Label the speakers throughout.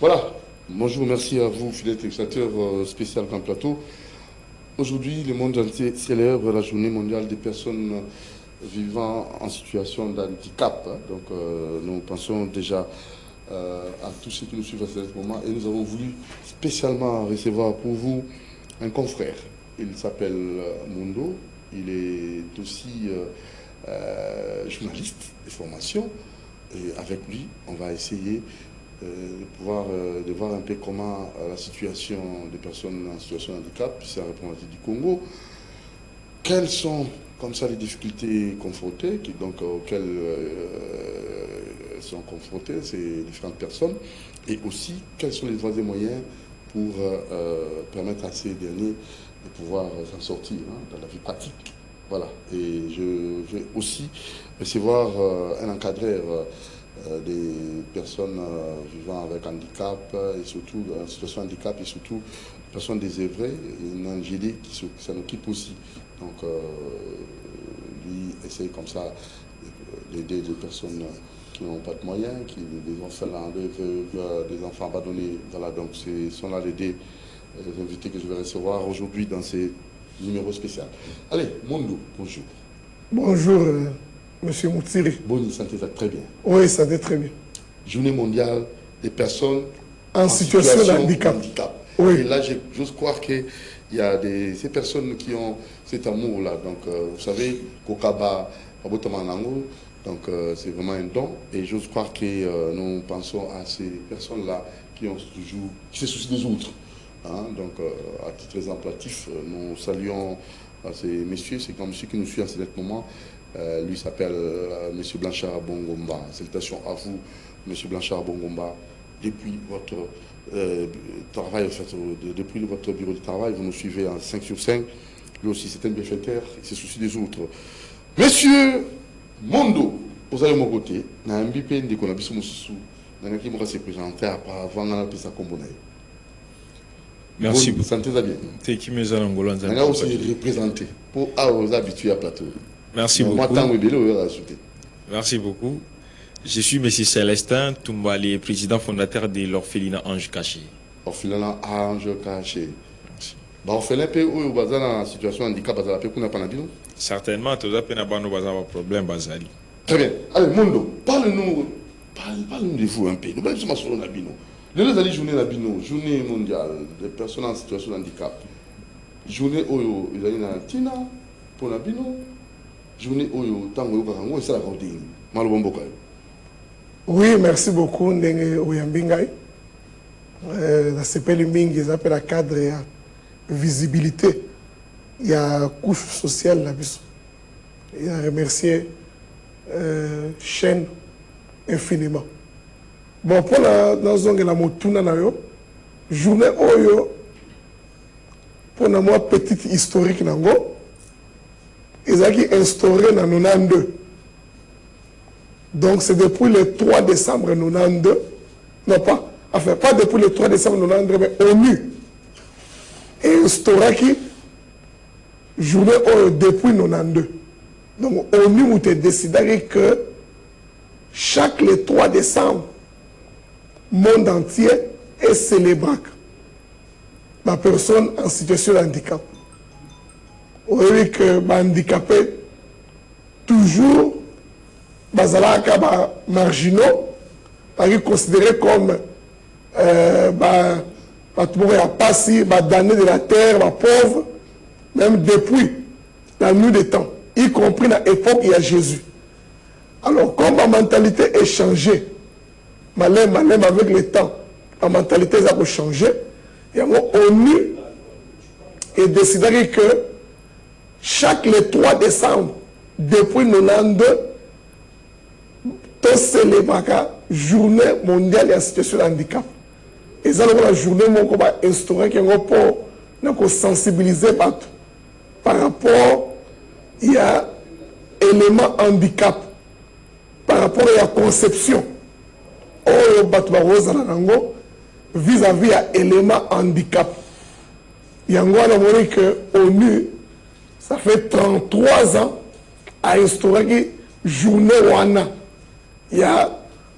Speaker 1: Voilà, bonjour, merci à vous, fidèles téléspectateurs spécial Grand Plateau. Aujourd'hui, le monde entier célèbre la journée mondiale des personnes vivant en situation d'handicap. Donc, nous pensons déjà à tous ceux qui nous suivent à ce moment et nous avons voulu spécialement recevoir pour vous un confrère. Il s'appelle Mundo, il est aussi journaliste de formation et avec lui, on va essayer de voir un peu comment la situation des personnes en situation de handicap, c'est la République du Congo, quelles sont comme ça les difficultés confrontées, auxquelles sont confrontées ces différentes personnes, et aussi quels sont les voies et moyens pour permettre à ces derniers de pouvoir s'en sortir dans la vie pratique. Voilà, et je vais aussi recevoir un encadreur des personnes vivant avec handicap et surtout en situation de handicap et surtout des personnes désœuvrées, une Angélique qui s'en occupe aussi. Donc lui essaye comme ça d'aider des personnes qui n'ont pas de moyens, des enfants, des enfants abandonnés. Voilà, donc ce sont là les invités que je vais recevoir aujourd'hui dans ces numéros spéciaux. Allez, Mundo, bonjour.
Speaker 2: Bonjour. Monsieur Moutsiri.
Speaker 1: Bonne santé, très bien.
Speaker 2: Oui, ça va très bien.
Speaker 1: Journée mondiale des personnes
Speaker 2: en situation de handicap.
Speaker 1: Oui. Et là, j'ose croire qu'il y a ces personnes qui ont cet amour-là. Donc, vous savez, Kokaba, Abotamanango, donc c'est vraiment un don. Et j'ose croire que nous pensons à ces personnes-là qui se soucient des autres. Donc, à titre exemplatif, nous saluons ces messieurs, c'est comme ceux qui nous suivent en ce moment. Lui s'appelle M. Blanchard Bongomba. Salutations à vous, M. Blanchard Bongomba. Depuis votre travail, en fait, depuis votre bureau de travail, vous nous suivez en 5 sur 5. Lui aussi, c'est un bienfaiteur, il se soucie des autres. Monsieur Mundo, vous allez de mon côté, dans un BP de Konabis Moussou, dans un qui m'a se présenter avant dans la piste à Combonaï.
Speaker 3: Merci beaucoup.
Speaker 1: Sentez-vous bien.
Speaker 3: C'est qui me zèle Angola.
Speaker 1: On a aussi représenté pour aux habitués à plateau.
Speaker 3: Merci beaucoup. Merci beaucoup. Je suis M. Célestin Toumbali, président fondateur de l'orphelinat Ange Caché.
Speaker 1: Orphelinat Ange Caché. Orphelin peu ou bazar en situation de handicap bazar peu qu'on a pas n'abino.
Speaker 3: Certainement, tout ça peut n'avoir nos problèmes bazali.
Speaker 1: Très bien. Allez, Mundo, parle-nous de vous un peu. Nous allons sur le n'abino. Les allées journée n'abino, journée mondiale des personnes en situation de handicap. Journée oyo, ils allaient dans Tina pour n'abino. Journée oyo tango yokarango et ça la cordine. Malobomboka.
Speaker 2: Oui, merci beaucoup ndenge oyambingai. Ça s'appelle mingi, ça s'appelle la cadre et visibilité. Il y a couche sociale là biso. Il a remercié chaîne infiniment. Bon pour la dans la motuna na yo journée oyo pour na moi petite historique nango. Ils ont instauré en 92. Donc c'est depuis le 3 décembre 92. Non pas. Enfin, pas depuis le 3 décembre 92, mais ONU. Et instauré qui journée depuis 92. Donc ONU a décidé que chaque le 3 décembre, le monde entier est célébré. La personne en situation de handicap. Oui, que les handicapés, toujours, marginaux, considérés comme damnés de la terre, pauvres, même depuis la nuit des temps, y compris dans l'époque où il y a Jésus. Alors, comme la mentalité est changée, malin avec le temps, la mentalité a changé, il y a ONU et décidé que chaque le 3 décembre, depuis 92, on célèbre la journée mondiale en situation de handicap. Et ça, la journée mondiale va instaurer pour sensibiliser par rapport il y a élément handicap, par rapport à la conception. Vis-à-vis à élément handicap. Il y a un que ONU, ça fait 33 ans à instaurer une journée wana. Il y a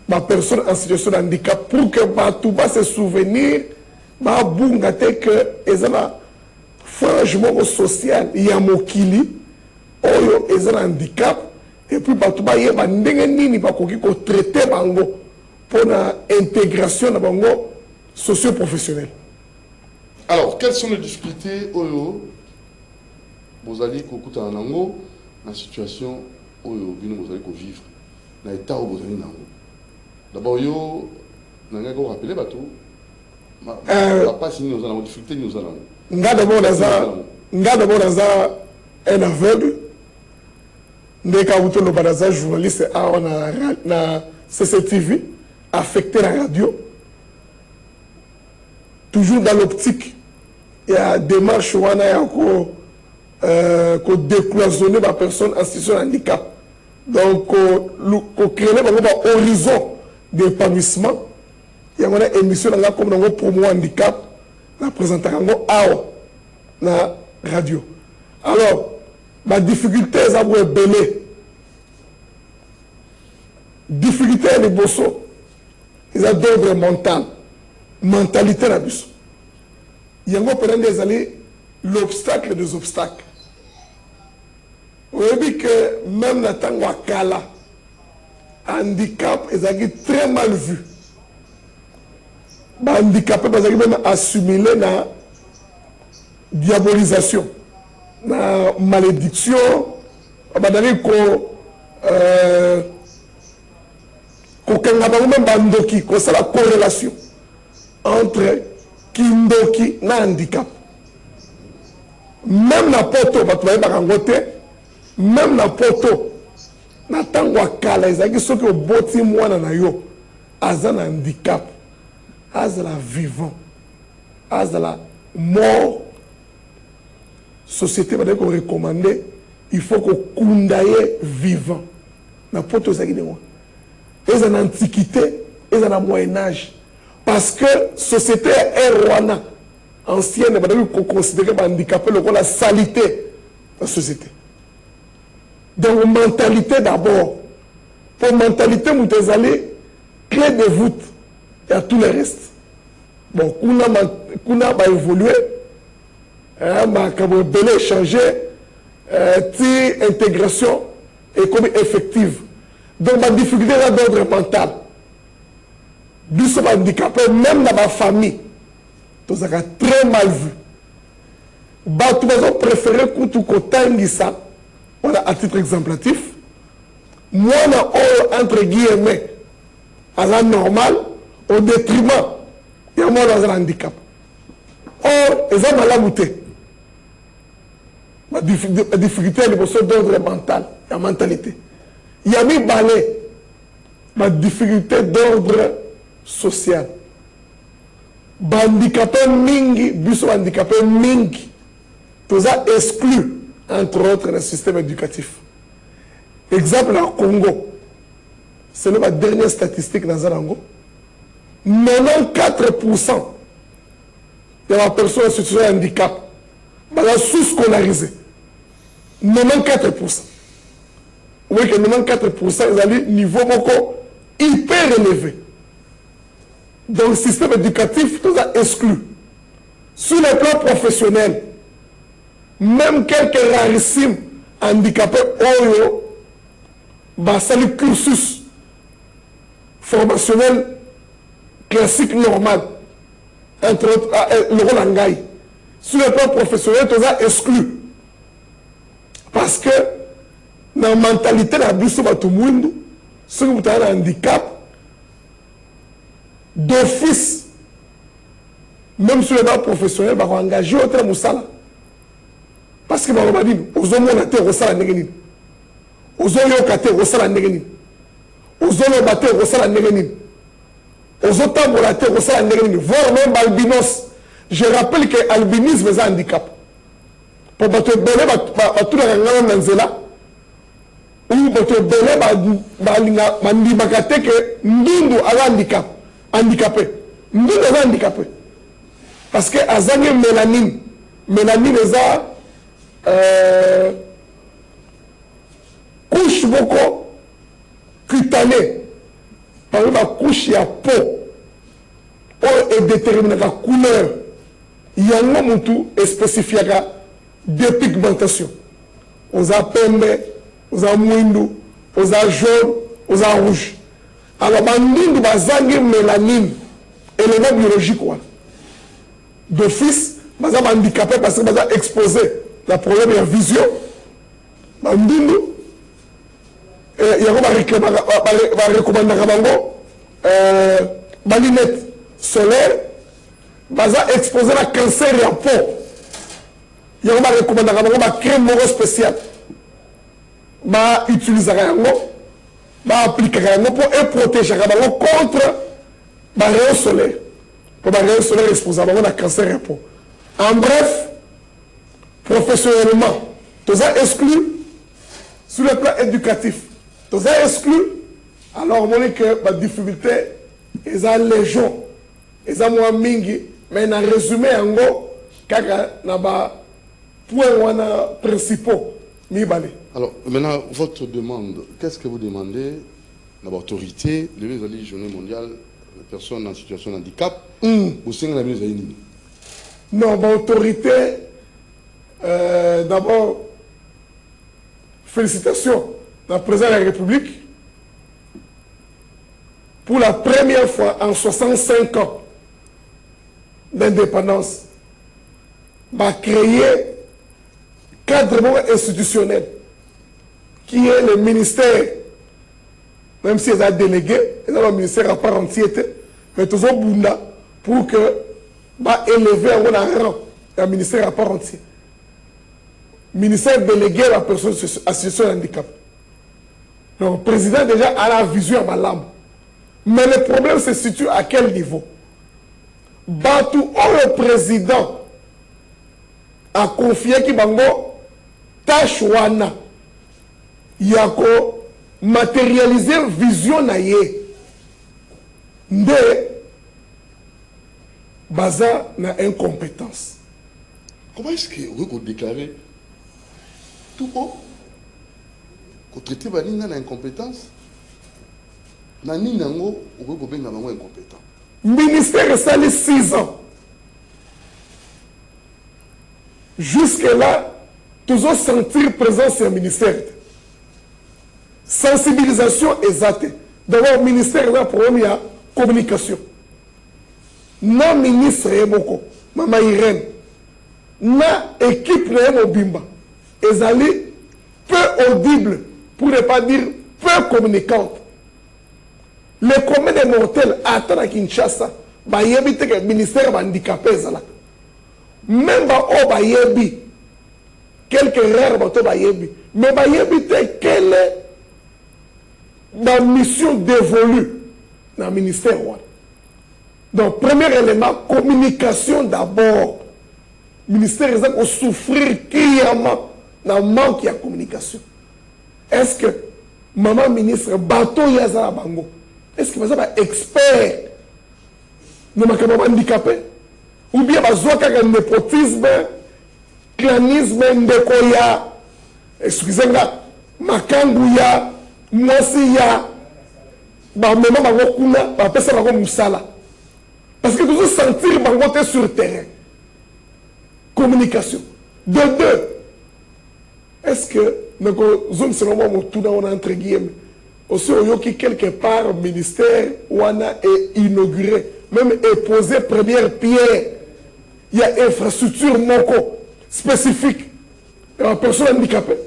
Speaker 2: ma personne en situation de handicap pour que tout bas se souvenir ma bungate que ezana franchement social ya mokili oyo ezana handicap et puis tout bas yeba ndenge nini ba koki ko traiter bango pour la intégration na bango socio-professionnelle.
Speaker 1: Alors, quelles sont les difficultés oyo vous allez kokuta nango la situation oyo bino vous allez vivre na état où vous allez nango? D'abord, yo, vous rappelez bateau. Pas si nous avons difficulté, nous allons.
Speaker 2: D'abord, un aveugle. Dès qu'on a un journaliste na CCTV, affecté la radio. Toujours dans l'optique. Il y a des démarches où on a décloisonné la personne en situation de handicap. Donc, on crée un horizon d'épanouissement. Il y a une émission comme un promo handicap, la présentation à la radio. Alors, la difficulté est à vous belé. Difficulté est de bosso. Ils ont d'ordre mental. Mentalité la bus. Il y a des années l'obstacle des obstacles. Vous voyez que même la tangwa kala, handicap est très mal vu. Handicapé est même assimilé na diabolisation, na malédiction, c'est la corrélation entre kindoki na handicap. Même la poto, même la poto, na tangwa kala ezaki soki oboti mwana na yo aza na handicap, aza la vivant, aza la mort, société va dire qu'on recommande, il faut qu'on kundaye vivant. Na poto ezaki de moi. Ils en antiquité, ils en moyen-âge. Parce que société est rwanda ancienne, on considère handicapé la salité de la société. Donc, mentalité d'abord. Pour mentalité, vous allez clé de voûte et à tout le reste. Bon, on a évolué, on a changé, intégration et comme effective. Donc, ma difficulté est d'ordre mental. Nous sommes handicapés, même dans ma famille. Tout ça est très mal vu. Tout le monde préféré que tout le ça. Voilà, à titre exemplatif. Moi, entre guillemets, à la normale, au détriment, il y a moi dans un handicap. Or, ils ont mal bouté. Ma difficulté est d'ordre mental, la mentalité. Il y a mis balai, ma difficulté d'ordre social. Handicapé mingi, bus handicapé mingi, tout ça exclu, entre autres, le système éducatif. Exemple au Congo, c'est la dernière statistique dans Zarango. 94% de la personne en situation de handicap, est sous-scolarisée. 94%. Vous voyez que 94% ils ont niveau hyper élevé. Donc le système éducatif, tout ça exclu. Sur le plan professionnel, même quelques rarissimes handicapés, c'est le cursus formationnel classique normal, entre autres, le rôle en gaï. Sur le plan professionnel, tout ça exclu. Parce que dans la mentalité de la bus, tout le monde, ceux qui ont un handicap, d'office, même sur le plan professionnel, va engager autre moussala. Parce que va dire, aux hommes on a été ressala négatif. Aux hommes on a été ressala négatif. Aux hommes on a été ressala négatif. Aux autres on a été ressala négatif. Voire même albinos. Je rappelle que l'albinisme est un handicap. Pour battre belé, tout le monde est là. Ou battre belé, bandibakate que ndundu a handicap. Handicapé. Nous sommes handicapés. Parce que Azani mélanine. Mélanine est couche beaucoup cutanée. par la couche ya peau est déterminée la couleur il y a un moment spécifique de pigmentation aux a pembe aux a mouindou aux a jaune aux a rouge alors bandindu bazangi mélanine élément biologique quoi d'office baza handicapé parce que baza exposé la problème de vision bandindu il y a un recommandation balinette solaire baza exposé la cancer ya peau il y a un recommandation crème spéciale ba utiliser yango ba appliquer yango pour protéger yango contre ba rayon solaire pour ba rayon solaire exposé à la cancer ya peau en bref professionnellement tous ça exclu sur le plan éducatif tous ça exclu alors on dit que la difficulté ils ont légion ils ont moins mingi mais dans résumé yango kaka na ba point wana principaux mi balé.
Speaker 1: Alors maintenant votre demande qu'est-ce que vous demandez dans l'autorité de la journée mondiale des personnes en situation de handicap ou c'est la mise à une
Speaker 2: non l'autorité d'abord félicitations à la présidente de la République pour la première fois en 65 ans d'indépendance, va créer cadre institutionnel qui est le ministère, même si ils ont délégué, ils ont le ministère à part entière, mais tous ont bunda pour que va élever un rang un ministère à part entière. Ministère délégué à la personne en situation de handicap. Donc, le président déjà a la vision à ma lampe. Mais le problème se situe à quel niveau? Batou, le président a confié qu'il va tâche wana yako matérialiser vision na ye nde baza na incompétence.
Speaker 1: Comment est-ce que vous déclarez tout haut que traiter baninga na incompétence na ninango vous benga bango incompétent?
Speaker 2: Ministère est sali 6 ans. Jusque-là, toujours sentir présence au ministère. Sensibilisation exacte. D'abord, ministère est là pour la communication. Na ministre Moko, Mama Irène, na équipe de Bimba, ezali peu audible, pour ne pas dire peu communicante. Les communes des mortels attendent à Kinshasa, il y a un ministère handicapé. Même si il y a quelques rares mais il y a quelle est la mission dévolue dans le ministère. Donc, premier élément, communication d'abord. Le ministère va souffrir criarement dans le manque de communication. Est-ce que maman ministre, bateau Yazara Bango, est-ce que vous avez un expert dans le handicapé? Ou bien vous avez un népotisme, clanisme, ndekoya, excusez-moi, makangouya, mwasiya, maman bakokuna, bapesa bako musala. Parce que vous sentir bangote sur le terrain. Communication. De deux, est-ce que nous sommes seulement entre guillemets aussi qui quelque part le ministère wana est inauguré, même est posé première pierre. Il y a infrastructure moko spécifique à la personne handicapée.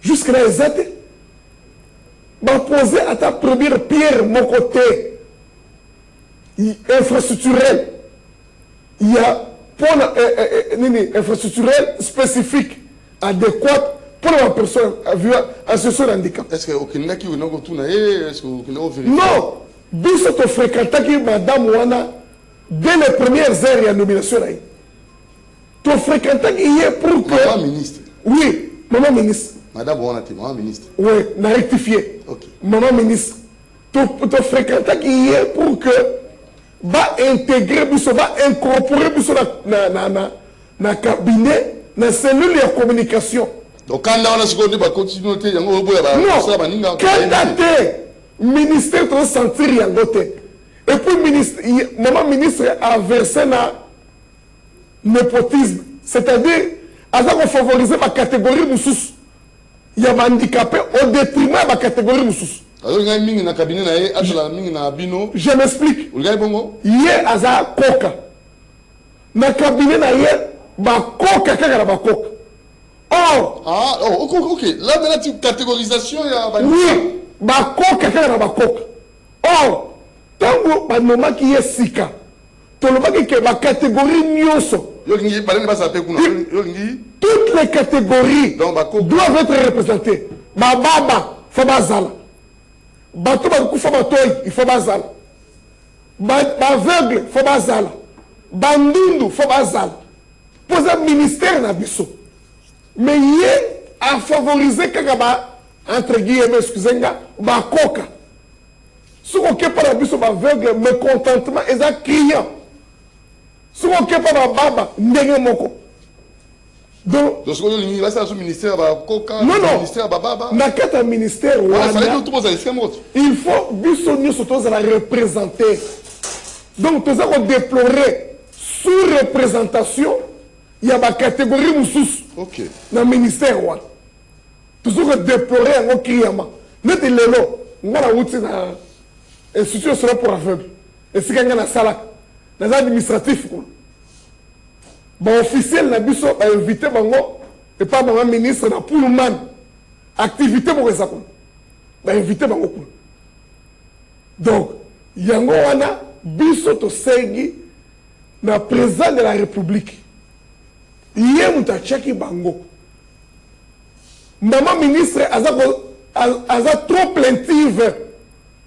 Speaker 2: Jusque-là, ils ont posé à ta première pierre mon côté infrastructurel. Il y a pour infrastructurel spécifique, adéquat pour la personne en situation de handicap.
Speaker 1: Est-ce que aucun qui vous est-ce que vous
Speaker 2: non, biso to fréquentaki madame wana dès les premières heures de nomination là. To fréquentaki hier pour que
Speaker 1: maman ministre.
Speaker 2: Oui, maman ministre.
Speaker 1: Madame wana ti maman ministre.
Speaker 2: Oui, n'a rectifié.
Speaker 1: OK.
Speaker 2: Maman ministre. To fréquentaki hier pour que va intégrer biso va incorporer biso na cabinet na cellule de communication.
Speaker 1: Donc quand on a ce qu'on dit, continuer
Speaker 2: non, candidat ministère to sentir yango te. Et puis ministre maman ministre a versé na népotisme, c'est-à-dire aza ko favoriser ma catégorie mususu ya handicapé au détriment de ma catégorie mususu. Je m'explique. Yé aza koka. Na cabinet na yé ba koka kaka na ba koka. Or,
Speaker 1: ok. Là maintenant tu catégorisation ya ba.
Speaker 2: Oui, ba koka kaka na ba koka. Or, tango ba noma ki yé sika. Tolobaki ke ba catégorie nyonso.
Speaker 1: Toutes
Speaker 2: les catégories doivent être représentées. Ba baba faut bazala. Bato ba kufa batoyi il faut bazala. Ba aveugle faut bazala. Bandundu faut bazala. Poser ministère na biso. Mais yé a favoriser kaka ba entre guillemets excusez-moi ba koka. Ce qu'on peut pas na biso ba aveugle mécontentement et ça criant. Ce qu'on peut pas na baba ndenge moko. Donc
Speaker 1: le ministère ba koka ministère ba baba.
Speaker 2: Na kata ministère il faut biso nyonso tozala représenter. Donc tout ça qu'on déplorer sous-représentation, il y a ma catégorie mususu.
Speaker 1: OK.
Speaker 2: Dans le ministère wa. Tout ça qu'on déplorer en criama. Net lelo, ngana wuti na institution sera pour aveugle. Et si ngana sala, dans administratif ko. Bon officiel na biso ba invité bango et pas mon ministre na Pullman. Activité pour ça ko. Ba invité bango ko. Donc, yango wana biso to sengi na président de la République. Yé mutachaki bango. Maman ministre aza trop plaintive.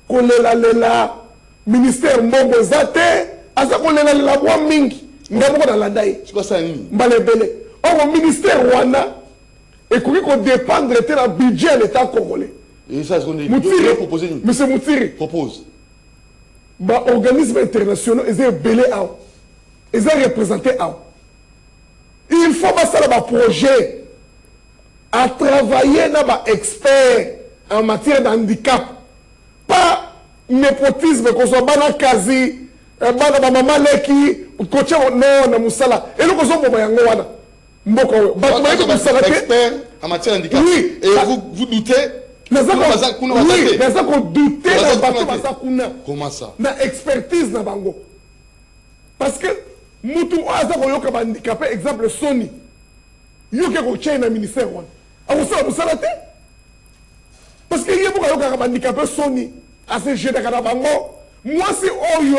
Speaker 2: Kolela ministère mbongo zate aza kolela bwa mingi. Ngamo na landai.
Speaker 1: C'est quoi ça ni?
Speaker 2: Mbalebele. Or ministère wana ekoki ko dépendre de la budget de l'État congolais.
Speaker 1: Et ça ce qu'on dit.
Speaker 2: Proposer ni. Monsieur Moutiri
Speaker 1: propose.
Speaker 2: Bah organismes internationaux ils ont belé à ils ont représenté à il faut passer à projet à travailler dans ba expert en matière d'handicap pas népotisme qu'on soit bana quasi bana ba mama leki coach non na musala et le ko so mo yango wana mboko ba ko musala
Speaker 1: expert en matière d'handicap.
Speaker 2: Oui.
Speaker 1: Et vous doutez? Comment ça?
Speaker 2: Na expertise na bango. Parce que mutu aza ko yoka handicapé exemple Sony. Yoke ko chaina ministère wana. Akosa busala te. Parce que yebo ko yoka handicapé Sony assez jeune kana bango. Moi si oyo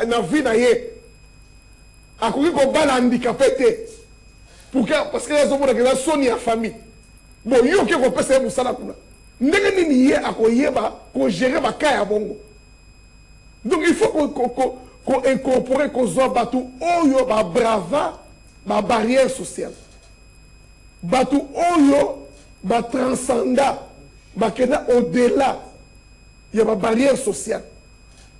Speaker 2: na vie na ye. Akoki ko bala handicapé te. Pourquoi? Parce que les hommes de Sony a famille. Bon yoke ko pesa busala kuna. Ndenge nini ye akoyeba ko gérer ba kaya bongo. Donc il faut qu'on incorpore qu'on soit batu oyo ba brava ba barrière sociale. Batu oyo ba transcenda ba kena au-delà il y a ba barrière sociale.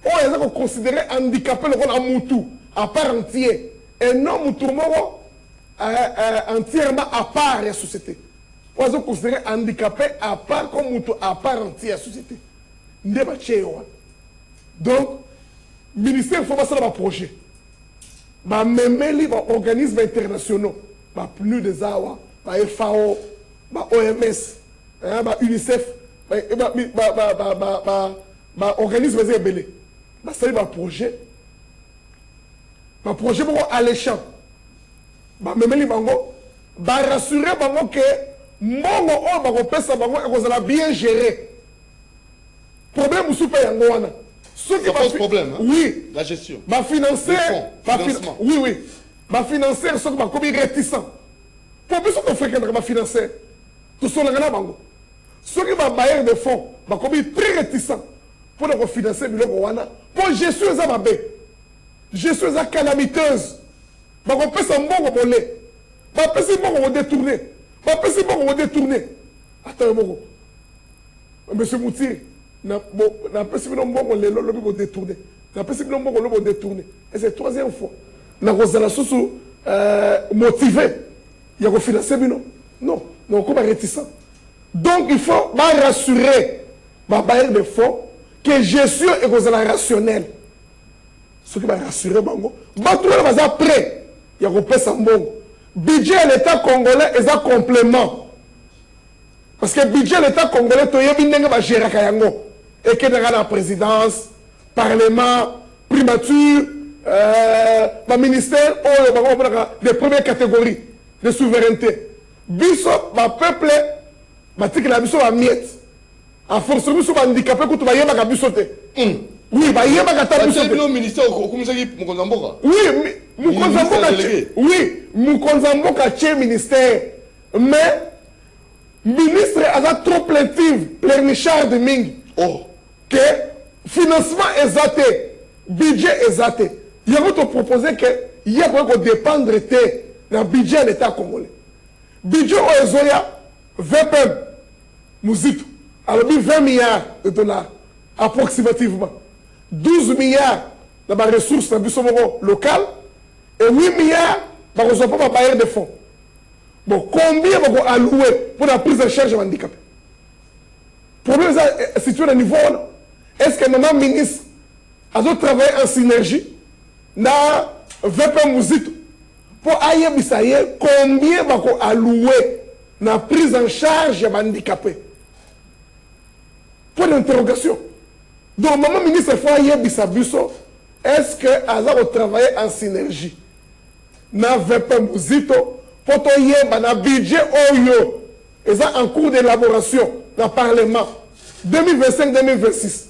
Speaker 2: Oyo ça qu'on considérer handicapé le a mutu à part entier et non mutu moko entièrement à part la société. On va considérer handicapé à part comme à part entière la société. Donc, le ministère faut passer dans le projet. Même les organismes internationaux, plus des AWA, FAO, OMS, UNICEF, organismes belé. C'est un projet. Un projet alléchant. Même les bango, rassurer bango que mbongo o bako pesa bango ekozala bien géré. Problème sous paye yango wana.
Speaker 1: Ça pose problème, hein?
Speaker 2: Oui.
Speaker 1: La gestion.
Speaker 2: Ba financer, oui. Ba financer ce que ba komi réticent. Pour biso ko fréquenter ba financer. Tout son ngana bango. Ce qui ba bailleur de fonds ba komi très réticent pour le financer biloko wana. Pour gestion za ba bé. Gestion za calamiteuse. Ba ko pesa mbongo bolé. Ba pesa mbongo détourner. Si on va détourner. Attends, monsieur Moutiri, na pesi bino mbongo lelo lobi ko détourner. Na pesi bino mbongo lobi ko détourner. Et c'est troisième fois. Na kozala susu motivé. Ya ko financer bino. Non, non, comme réticent. Donc il faut rassurer ba bailleur de fonds que gestion est rationnelle. Ce qui va rassurer Bango. Batou va prêt. Il y a repris Sambongo. Budget de l'État congolais est un complément. Parce que le budget de l'État congolais, il va gérer Kayango. Et qu'il y a la présidence, parlement, primature, ministère, des premières catégories de souveraineté. Biso, le peuple, la miette. En force, nous sommes handicapés, nous sommes handicapés. Oui, bah il y a
Speaker 1: le ministère
Speaker 2: oui, Moukonzamboka tient ministère. Mais ministre a trop pleurnichard de Ming.
Speaker 1: Oh.
Speaker 2: Que financement est zaté, budget est zaté. Il y a proposé que il y a pour dépendre de budget de l'État congolais. Budget au Ezoya, 20 PM, Mouzito. Alors 20 milliards de dollars, approximativement. 12 milliards dans les ressources locales et 8 milliards dans les bailleurs de fonds. Bon, combien vont allouer pour la prise en charge des handicapés? Le problème est situé au niveau. Est-ce que maintenant, le ministre a travaillé en synergie dans 20 pays Mouzito pour ailleurs, combien vont allouer dans la prise en charge des handicapés? Point d'interrogation. Donc, maman ministre Foyer Bissabuso, est-ce que Azar a travaillé en synergie dans 20 pays Mouzito pour un budget Oyo, et ça en cours d'élaboration dans le Parlement 2025-2026,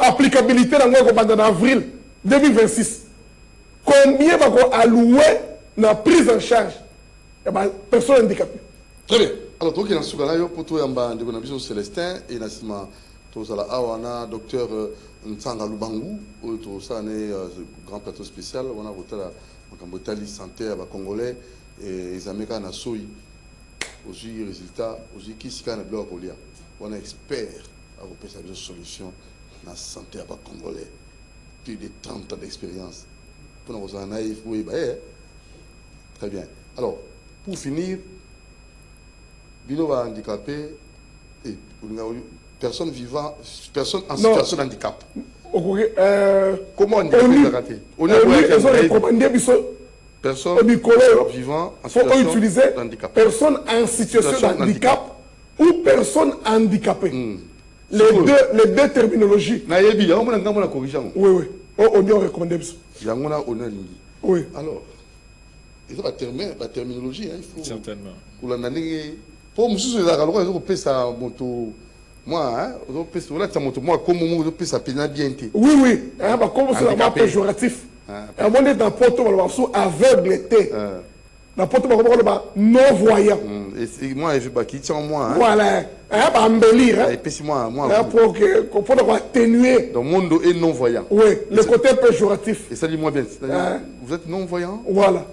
Speaker 2: applicabilité dans le avril 2026. Combien va allouer dans la prise en charge des personnes handicapées?
Speaker 1: Très bien. Alors, donc, il y a un souci pour tout le monde, Célestin, et il docteur Ntsanga Lubangu, grand plateau spécial, on a voté santé à Congolais, et les Américains ont soui aussi résultats, aussi qui s'y connaît bloc au lien. On est expert à repérer des solutions dans la santé à Congolais, plus de 30 ans d'expérience. Pour nous en naïf, oui, très bien. Alors, pour finir, Bilo va handicapé et personne vivant, personne en situation de handicap. Comment handicapé raté? On a recommandé personne vivant en situation de handicap.
Speaker 2: Personne en situation de handicap ou personne handicapée. Les deux terminologies. Oui, oui. On a recommandé ça. Oui.
Speaker 1: Alors, il y a la terminologie. Il faut.
Speaker 3: Certainement.
Speaker 1: Pour moi, je ça moi, moi, comme je ça bien.
Speaker 2: Oui, oui. Comme c'est un péjoratif. On est dans Porto, aveugleté. Dans Porto, non-voyant.
Speaker 1: Et moi, je vais quitter moi.
Speaker 2: Voilà. Embellir.
Speaker 1: Et puis, moi,
Speaker 2: pour atténuer.
Speaker 1: Dans le monde est non-voyant.
Speaker 2: Oui, le côté péjoratif.
Speaker 1: Et ça dit moi bien. Vous êtes non-voyant?
Speaker 2: Voilà.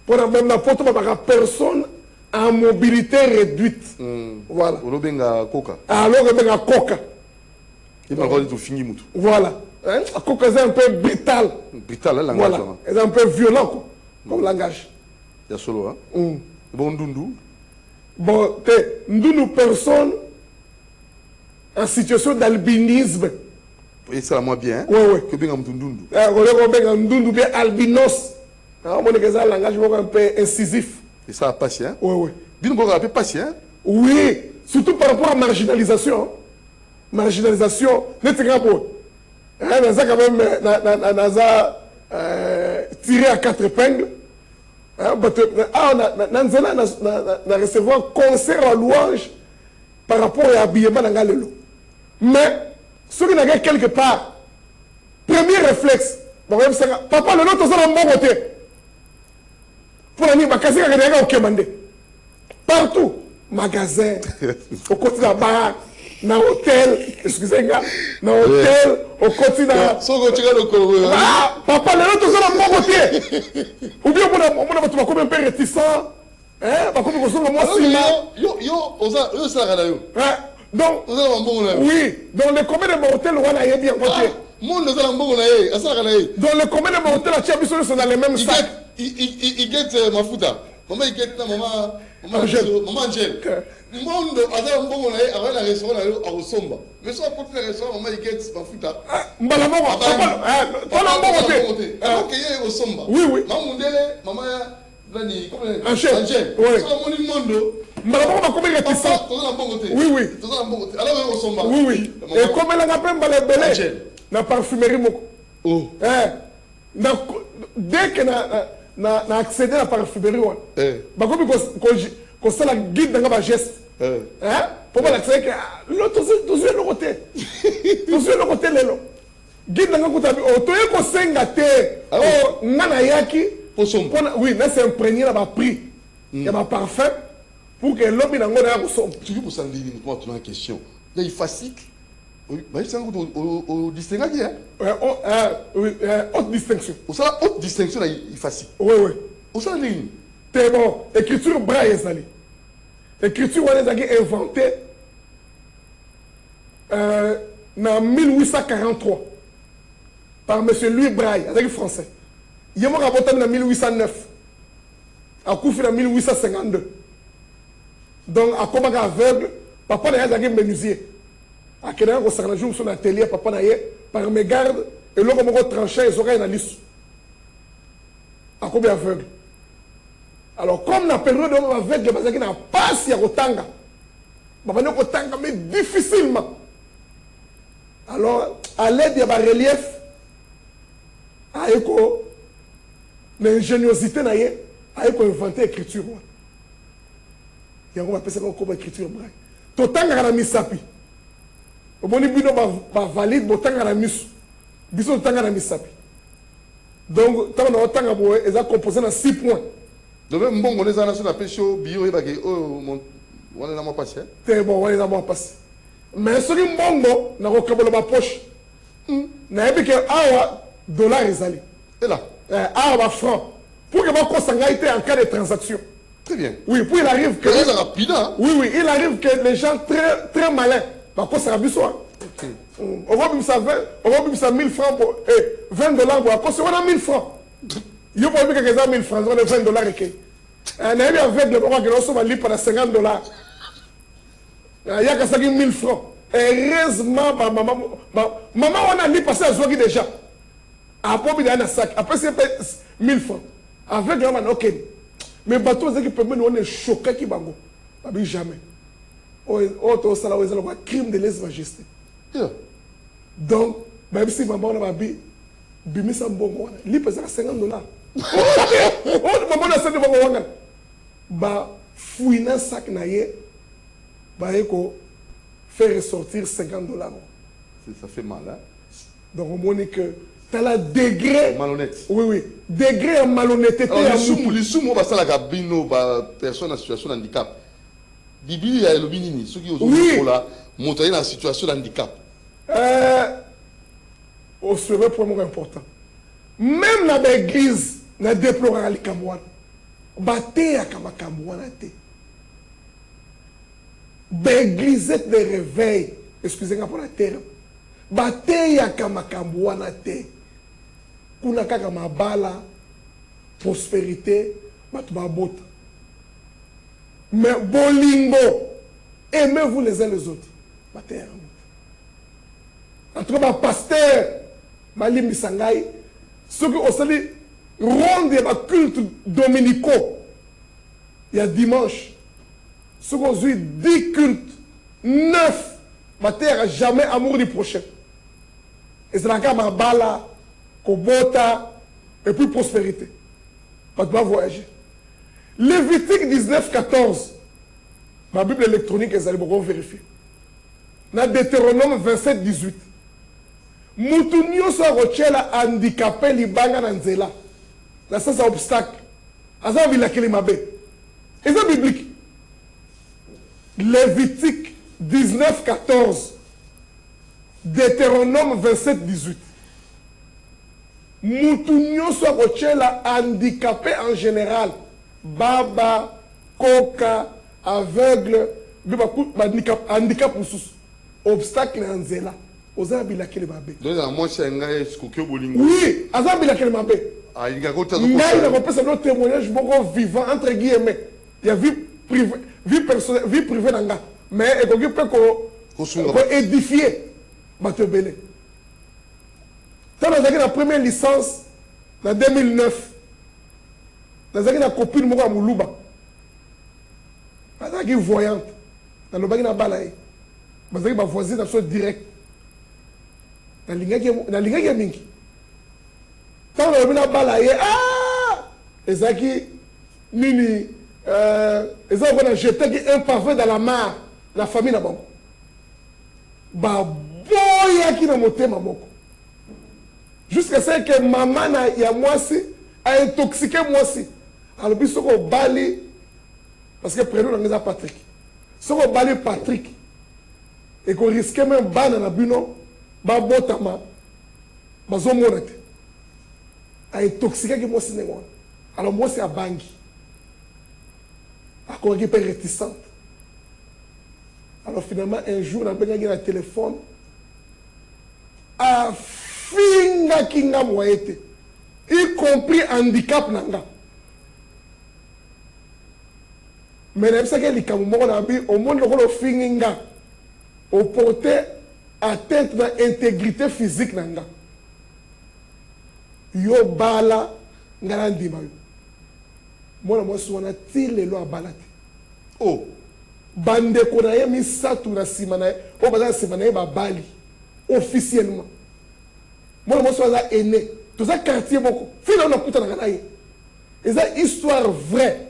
Speaker 2: Pour même dans Porto, personne en mobilité réduite. Voilà. Alors, il y a coca. Voilà. Coca, c'est un peu brutal.
Speaker 1: Brutal, le langage.
Speaker 2: Voilà. C'est un peu violent, comme langage.
Speaker 1: Il y a solo, hein? Bon, Ndundu.
Speaker 2: Bon, nous, personne en situation d'albinisme.
Speaker 1: Et ça, moi bien.
Speaker 2: Oui, oui.
Speaker 1: Que bien Ndundu.
Speaker 2: Ndundu, bien albinos. On a un langage un peu incisif.
Speaker 1: Et ça, patient.
Speaker 2: Oui, oui.
Speaker 1: Bien, on va patient.
Speaker 2: Oui, surtout par rapport à la marginalisation. Marginalisation, n'est-ce pas bon? On a tiré à 4 épingles. On a recevoir un concert à louange par rapport à l'habillement dans le lot. Mais, ceux qui n'ont quelque part, premier réflexe, papa, le lot, on a un bon côté. Pour la nuit, partout, magasin, au côté de la barre, dans l'hôtel, excusez-moi, dans l'hôtel, au côté de la... Papa, le lot, on a un bon côté. Ou bien, on a comme un peu réticent. Donc, oui, dans le commun de mortels, on a bien côté. Dans le commun de mortels, sont dans les mêmes sacs.
Speaker 1: Il guette ma fouta. Maman, il guette maman. Maman Angèle. Monde, à un moment, avant la restaurant, à Osomba. Mais soit pour le restaurant, maman, il gagne pas fouta.
Speaker 2: Maman,
Speaker 1: Osomba.
Speaker 2: Oui, oui.
Speaker 1: Maman,
Speaker 2: Angèle. Oui. Maman, comment il est ça? Oui, oui.
Speaker 1: Alors, Osomba.
Speaker 2: Oui, oui. Et comme elle a appelé Belé, la parfumerie.
Speaker 1: Oh.
Speaker 2: Dès que na accédé à la parfumerie, qu'on la guide dans la geste. Pour moi, c'est que l'autre, tous le côté. Tous le côté, l'élo. Guide dans la côté. Tu es qu'on s'engate. Oh, nanayaki. Oui, là, c'est imprégné dans ma prix. Il y a ma parfum pour que l'homme ait un ressource.
Speaker 1: Tu veux pour ça, moi, tu as une question. Il y a une facile. Oui, c'est un peu au distinguo.
Speaker 2: Oui, haute distinction.
Speaker 1: Au sein de haute distinction, il est facile.
Speaker 2: Oui, oui.
Speaker 1: Au sein de ligne.
Speaker 2: C'est bon. Écriture braille, ça. L'écriture, on les a inventée en 1843 par M. Louis Braille, avec français. Il est mort à Botan en 1809, à Koufi en 1852. Donc, à Komaka aveugle, papa n'a pas menuisier. À Kénan, on s'est rendu sur l'atelier, papa n'a par mes gardes, et l'homme m'a tranché, ils auraient une liste. À combien aveugle? Alors, comme la période de l'homme aveugle, il n'y a pas si à Rotanga. Mais difficilement. Alors, à l'aide de relief, à l'ingéniosité, à inventer l'écriture. Il y a un appelle ça comme écriture. Totanga à la misapi. Au bon niveau, va valide, botanga à la mis. Biso totanga à la misapi. Donc, tant qu'on a autant à ils ont composé dans 6 points.
Speaker 1: Donc, même bon, on les a sur la pêche au bio et baguette. Oh, on les a passé.
Speaker 2: C'est bon, on les a passé. Mais ce qui est bon, on a recommandé ma poche. Na ebi que $, ils allaient.
Speaker 1: Et là?
Speaker 2: Franc. Pour que mon consanguin été en cas de transaction.
Speaker 1: Très bien.
Speaker 2: Oui, puis il arrive que.
Speaker 1: C'est rapide, hein?
Speaker 2: Oui, oui, il arrive que les gens très, très malins. Par contre, ça a besoin. On va bien ça 1000 francs pour. $20 pour. Parce qu'on a 1000 francs. Il y a pas que quelqu'un a 1000 francs, on a $20 et que. On a eu avec le roi que nous sommes allés pour $50. Il y a que ça 1000 francs. Heureusement, maman, on a mis passer à Zouagi déjà. Après, il y a un sac. Après, c'est 1000 francs. Avec le man, ok. Mais bateau, c'est qui permet de nous choquer qui bango. Jamais. Oh, ça là, c'est un crime de lèse-majesté. Donc, même si maman a dit, bimi ça bon, il pèse $50. Oh, maman a dit, maman, bah, fouiner un sac naïe, bah, faire ressortir $50.
Speaker 1: Ça fait mal, hein?
Speaker 2: Donc, on montre que tu as le degré.
Speaker 1: Malhonnête.
Speaker 2: Oui, oui. Degré en malhonnêteté.
Speaker 1: Les sous-mots, ça, la cabine, personne en situation de handicap. Bibi, il y a le binini. Ceux qui ont montré la situation de handicap.
Speaker 2: C'est un point important. Même dans l'église, dans déploré les Kamouan. Baté à Kamouan. L'église est de réveil. Excusez-moi pour la terre. Baté à Kamouan. Kuna kaka mabala, prospérité, matubabota. Mais bolingo, aimez-vous les uns les autres. Baté à en tout cas, pasteur, Malim Sangai, ceux qui ont sali ronde de culte dominicaux, il y a dimanche, ceux qui ont eu 10 cultes, 9, Baté à jamais amour du prochain. Et c'est la gamme à bala, Kobota, et puis prospérité. Pas de voyager. Lévitique 19-14, ma Bible électronique, ils allaient beaucoup vérifier. Dans Deutéronome 27-18, Moutounio sa rochela handicapé libanga na nzela. Là, ça, c'est un obstacle. Aza vila kelimabe. Et c'est biblique. Lévitique 19-14, Deutéronome 27-18. Moutounio sa rochela handicapé en général. Baba, coca, aveugle, handicap ou sous. Obstacle na nzela. Ozabila kelimabe.
Speaker 1: Donc, moi, c'est un gars qui bolingo.
Speaker 2: Oui, Azabila kelimabe.
Speaker 1: Ah, il y a un
Speaker 2: témoignage beaucoup vivant, entre guillemets. Il y a vu vie personnelle, vie privée nanga. Mais il faut édifier bato belé. Quand on a la première licence en 2009, on a une copine moi Moulouba. Elle est voyante. Dans le bain na balaye. Parce que ma voisine a soit direct. Na linga mingi. Quand on a balaye, ah! Ezaki nini ezaki on a jeté un pavé dans la mare, la famille na bango. Ba boya ki na motema moko. Jusqu'à ce que maman na ya mwasi a intoxiqué mwasi. Alors biso ko bali parce que prénom na Patrick. Soko bali Patrick et qu'on risquait même ban na bino ba botama bazo monate a intoxiqué ki mwasi nengo. Alors mwasi a bangi. A ko qui est réticente. Alors finalement un jour on a besoin un téléphone a finga kinga moyete y compris handicap nanga. Mais même ça que les camoumots au monde le finga au porter atteinte dans l'intégrité physique nanga. Yo bala ngarandi mayo. Moi souvent til le lo balate. Oh bande kona ye mi satu na simana o baza simana ba bali officiellement. Moi souvent aîné. Tout ça quartier beaucoup. Finalement on a putain na ye. Et ça histoire vraie.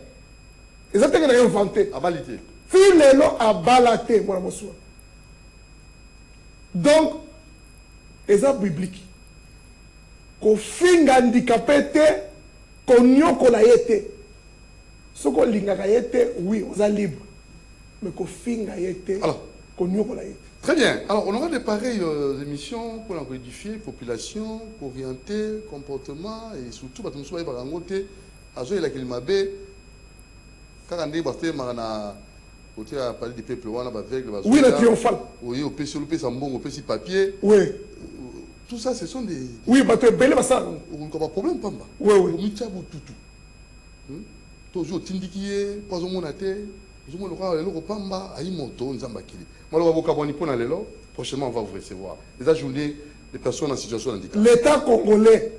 Speaker 2: Et ça, c'est inventé.
Speaker 1: À balater.
Speaker 2: Finalement, à balater, moi, mon soin. Donc, c'est ça biblique. Qu'on finga handicapé, qu'on n'y qu'on a été. Ce qu'on a été, oui, on est libre. Mais qu'on finga été, qu'on n'y qu'on a été.
Speaker 1: Très bien. Alors, on aura des pareilles émissions pour édifier la population, pour orienter comportement et surtout, parce que nous sommes à Rangote, à Zoé la Kilimabé. Quand on dit que on a parlé du peuple, on a
Speaker 2: oui, le triomphal.
Speaker 1: Oui, on peut sur le papier.
Speaker 2: Oui.
Speaker 1: Tout ça, ce sont des.
Speaker 2: Oui, mais tu es belé, ça.
Speaker 1: On n'a pas de problème, pas.
Speaker 2: Oui, oui.
Speaker 1: On a tout. Toujours, Tindikié, pas au monde à terre. Nous avons le Pamba, à Imoto, nous avons Bakili. Moi, on va vous pour l'élo. Prochainement, on va vous recevoir. Les journée des personnes en situation de handicap. L'État
Speaker 2: congolais,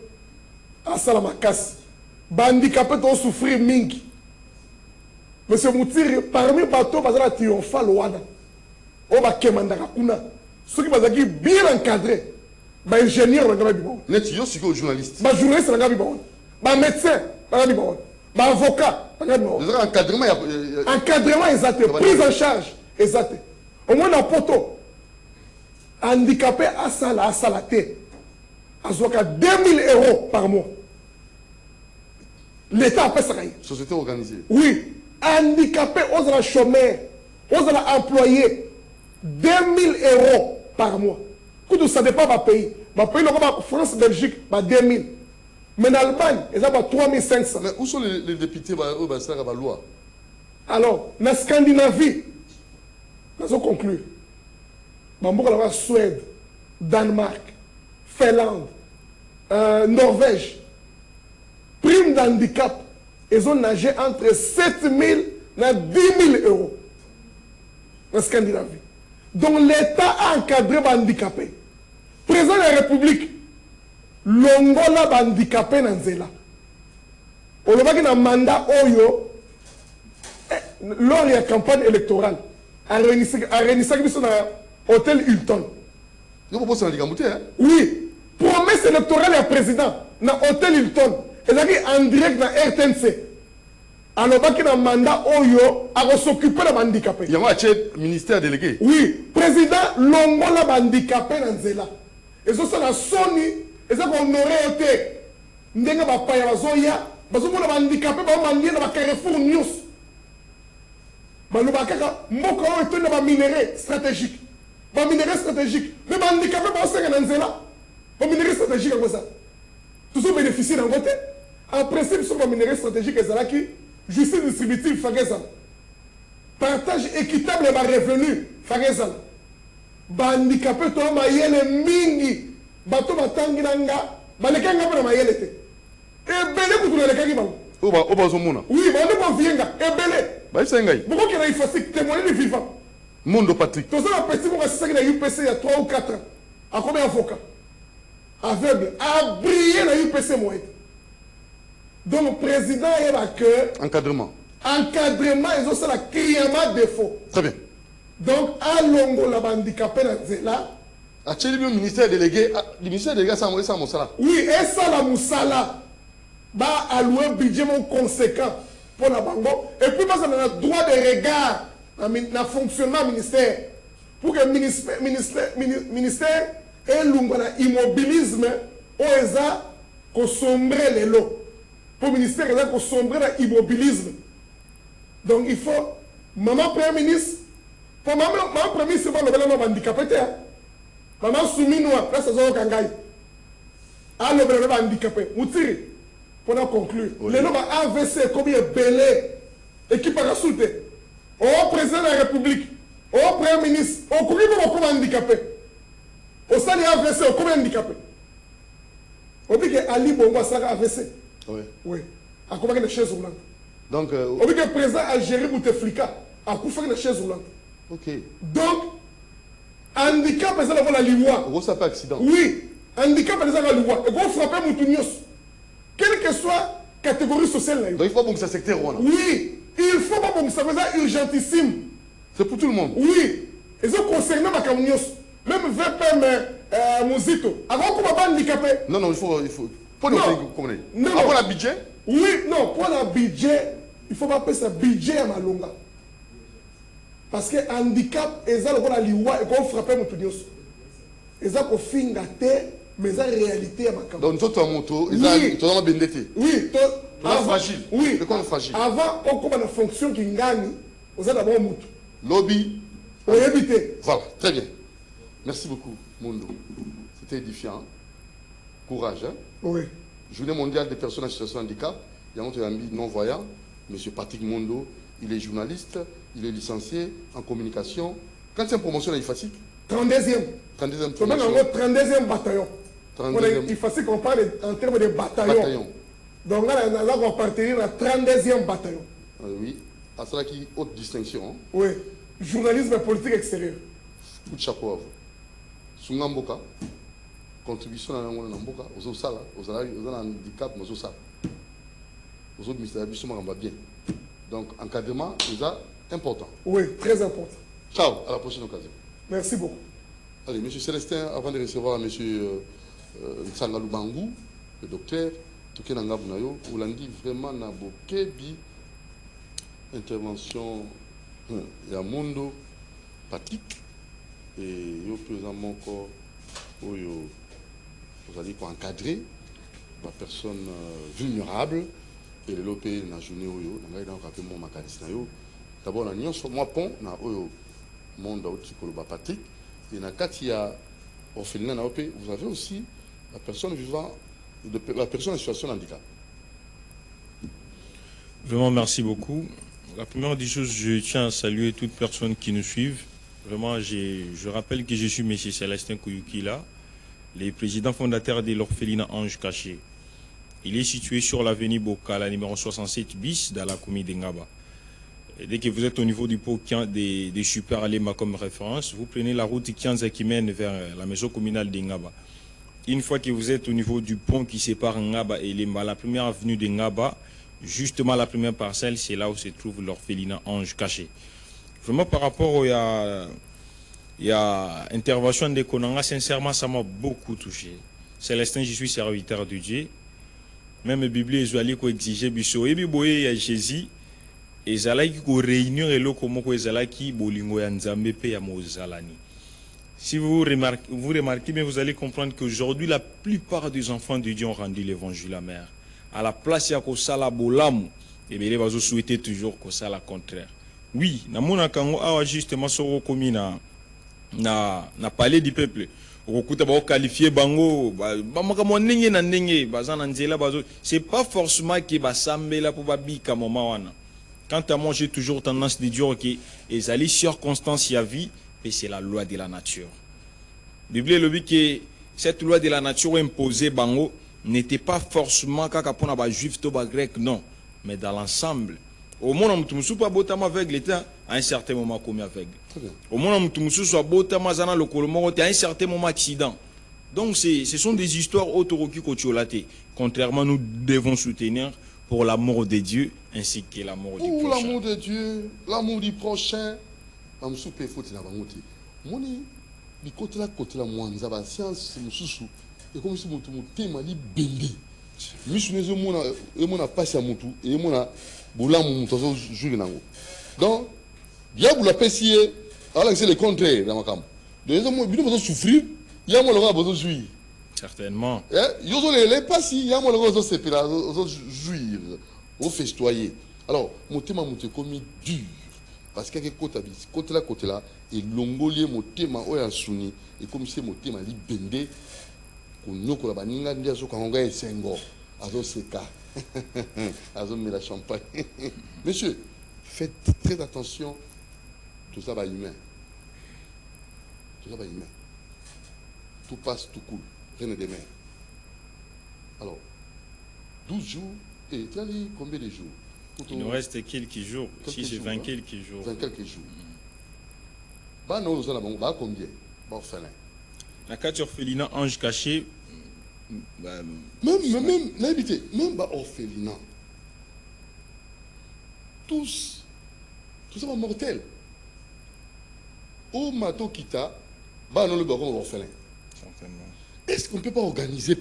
Speaker 2: à Salamakasi, handicapé, doit souffrir mingi. Monsieur Moutiri, parmi les bateaux, il y a un triomphal. Il y a un ceux qui sont bien encadrés. Les ingénieurs,
Speaker 1: les journalistes,
Speaker 2: les journalistes, les médecins, les avocats. Encadrement exact, prise en charge exact. Au moins, un poteau handicapé à Salaté, à 2000 € par mois. L'État a fait ça.
Speaker 1: Société organisée.
Speaker 2: Oui. Handicapé, aux la chômeur, aux la employé, 2000 € par mois. Quand ça dépend de pays. Le pays, France, Belgique, 2000. Mais en Allemagne, ils ont 3500.
Speaker 1: Mais où sont les députés qui ont la loi?
Speaker 2: Alors, en Scandinavie, nous allons conclure. Nous avons Suède, Danemark, Finlande, Norvège. Prime d'handicap. Ils ont nagé entre 7 000 et 10 000 € en Scandinavie. Donc l'État a encadré les handicapés. Président de la République, l'Ongola va handicapé dans Zela. On a un mandat Oyo, lors de la campagne électorale, à réunissant dans l'hôtel Hilton.
Speaker 1: Vous proposez un handicapé?
Speaker 2: Oui, promesse électorale à président dans l'hôtel Hilton. Et en direct dans RTNC. Alors, il y a un mandat Oyo à s'occuper des handicapés.
Speaker 1: Il y a un ministère délégué.
Speaker 2: Oui, président Longola handicapé dans Zela. Et ça, c'est la Sony. Et ça, on aurait été. Nous avons pas de Zoya. Parce que nous avons handicapé, nous avons dans la Carrefour News. Nous avons un minerai stratégique. Un minerai stratégique. Mais les handicapés, nous avons dans Zela. Un minerai stratégique comme ça. Tous ceux bénéficient d'un côté. En principe, sur le minerai stratégique, qui justice distributive, partage équitable et revenu, handicapé, tu as mayele mingi, bato batangi nanga, balekanga pour mayele te. Et belé pour les kaki ba.
Speaker 1: Oba zomuna.
Speaker 2: Oui, on on vient là, et belé.
Speaker 1: Bah, c'est un gars.
Speaker 2: Pourquoi qu'il y a une facile témoigner les vivants?
Speaker 1: Mondo Patrick.
Speaker 2: Tout ça, la petite, c'est ça qu'il a UPC il y a 3 ou 4 ans. À combien d'avocats? Aveugle. À briller dans l'UPC, moi. Donc, le président, il a que.
Speaker 1: Encadrement.
Speaker 2: Encadrement, ils ont ça, la criement défaut.
Speaker 1: Très bien.
Speaker 2: Donc, à Longo, la handicapé, là.
Speaker 1: À Tchélibi, le ministère délégué, ça a mon salaire.
Speaker 2: Oui, et ça, la moussala, va allouer un budget conséquent pour la bango. Et puis, parce qu'on a le droit de regard dans le fonctionnement du ministère. Pour que le ministère ait l'immobilisme, au sombrer les lots. Pour le ministère, il faut sombrer l'immobilisme. Donc, il faut, maman Premier ministre, pour maman Premier ministre, c'est le handicapé. Maman soumis noir, là c'est ça Kangai. Ah le bébé handicapé. Moutiri. Pour conclure. Les noms AVC comme il est belé. Équipe parachutée. Au président de la République. Au premier ministre. Au courrier comme handicapé. Au stade AVC, au combien handicapé. On dit que Ali Bongo ça AVC.
Speaker 1: Oui.
Speaker 2: Oui. À combien de chaises roulantes.
Speaker 1: Donc.
Speaker 2: On dit que le président Algérie Bouteflika a couvert de chaises roulantes.
Speaker 1: Ok.
Speaker 2: Donc. Handicap, c'est la loi.
Speaker 1: Gros, ça pas accident.
Speaker 2: Oui, handicap, c'est la loi. Et vous frappez Moutunios. Quelle que soit la catégorie sociale.
Speaker 1: Donc il faut que ça secteur.
Speaker 2: Oui, il faut pas que ça soit urgentissime.
Speaker 1: C'est pour tout le monde.
Speaker 2: Oui, et ça concerne ma Camunios. Même VPM Mouzito. Avant qu'on va handicapé.
Speaker 1: Non, non, il faut. Pour
Speaker 2: non,
Speaker 1: non. Pour le budget.
Speaker 2: Oui, non, pour le budget, il faut pas appeler ça budget à Malonga. Parce que handicap, ils ont la loi et qu'on frappe mon tunios. Ils ont fin gâté, mais ils ont réalité à ma campagne.
Speaker 1: Donc, toi, ton moto, ils ont bendété.
Speaker 2: Oui,
Speaker 1: toi, fragile.
Speaker 2: Oui,
Speaker 1: le corps fragile.
Speaker 2: Avant, on commence la fonction qui gagne, vous avez d'abord moto.
Speaker 1: Lobby.
Speaker 2: On éviter.
Speaker 1: Voilà, très bien. Merci beaucoup, Mondo. C'était édifiant. Courage. Hein?
Speaker 2: Oui.
Speaker 1: Journée mondiale des personnes en situation de handicap. Il y a un ami non-voyant, M. Patrick Mondo. Il est journaliste, il est licencié en communication. Quand c'est une promotion à l'IFASIC
Speaker 2: 32e.
Speaker 1: 32e
Speaker 2: promotion. 32e bataillon. 32e. IFASIC, on parle en termes de bataillon. Donc là, on va appartenir à 32e bataillon.
Speaker 1: Oui, à cela qui haute distinction. Hein?
Speaker 2: Oui, journalisme et politique extérieure.
Speaker 1: Coup de chapeau à vous. Sungamboka, contribution à Namboka, aux autres salles, aux handicap, aux autres salles. Aux autres ministères, on va bien. Donc, encadrement, c'est important.
Speaker 2: Oui, très important.
Speaker 1: Ciao, à la prochaine occasion.
Speaker 2: Merci beaucoup.
Speaker 1: Allez, M. Célestin, avant de recevoir M. Nsangalou Bangou, le docteur, Tokenanga Bunayo, vous l'avez dit vraiment, Nabokebi, intervention, il y a Mondo, Patrick, et il y a présentement encore, vous allez encadrer la personne vulnérable. Et le pays na journée oyo na ngai na ka pe mo makanisi na yo d'abord na nyonso moi pont na oyo monde auti koloba Patrick et na kati ya orphelinat na opé vous avez aussi la personne vivant la personne en situation de handicap.
Speaker 3: Vraiment merci beaucoup. La première des choses, je tiens à saluer toutes personnes qui nous suivent. Vraiment je rappelle que je suis M. Célestin Kouyukila, le président fondateur de l'orphelinat Ange Caché. Il est situé sur l'avenue Bokala, numéro 67 bis, dans la commune de Ngaba. Et dès que vous êtes au niveau du pont des Super Alema comme référence, vous prenez la route Kianza qui mène vers la maison communale de Ngaba. Une fois que vous êtes au niveau du pont qui sépare Ngaba et Lemba, la première avenue de Ngaba, justement la première parcelle, c'est là où se trouve l'orphelinat Ange Caché. Vraiment par rapport à intervention de Konanga, sincèrement, ça m'a beaucoup touché. Célestin, je suis serviteur de Dieu. Même la Bible est exigé biso et biboye ya Jésus et zalaki ko réunir et loko moko zalaki bolingo ya nzambe pe ya mozalani. Si vous remarquez bien, vous allez comprendre qu'aujourd'hui la plupart des enfants de Dieu ont rendu l'évangile à mère. À la place ya ko sala bolamu et bien les bazo souhaiter toujours ko sala contraire. Oui, na mona kango awa justement soko komi na palais du peuple. C'est pas forcément que basambela pour babika moment wana. Quant à moi, j'ai toujours tendance de dire que les alliés circonstances y a vie, et c'est la loi de la nature. La Bible le dit que cette loi de la nature imposée bango n'était pas forcément kaka pour les juifs ou les grecs, non, mais dans l'ensemble Au moment où tu pas botama aveugle était à un certain moment comme aveugle. Au moment où tu soit botama zana le colombo à un certain moment accident. Donc ce sont des histoires autoroki kotiolate. Contrairement, nous devons soutenir pour l'amour de Dieu ainsi que l'amour du prochain.
Speaker 1: L'amour de Dieu, l'amour du prochain. Je suis peu faut la bangote. Moni, du côté la moi, nous avons science, nous sous. Et comme si mon thème dit bende. Misu nezo mona e mona passe à mutu et mona boula mon tozo jouer nango. Donc ya boula pesier alors c'est le contraire dans ma cam. De zo mo bino besoin souffrir, ya mo le besoin jouir.
Speaker 3: Certainement.
Speaker 1: Yo zo les passi, ya mo le besoin se pela, zo jouir, au festoyer. Alors mon thème monte comme dur parce que côté là et longolier mon thème o ya suni et comme c'est mon thème li bende. Monsieur, faites très attention. Tout ça va humain. Tout ça va humain. Tout passe, tout coule. Rien ne démerde. Alors, 12 jours. Et tu as dit combien de jours?
Speaker 3: Il nous reste quelques jours. Si c'est 20 quelques jours.
Speaker 1: 20 quelques jours. Bah non, nous allons bah combien? Bah orphelin.
Speaker 3: La carte orphelinat ange caché.
Speaker 1: Même orphelinat. Tous ça va mortel. Au mato kita, bah non le baron orphelin.
Speaker 3: Certainement.
Speaker 1: Est-ce qu'on ne peut pas organiser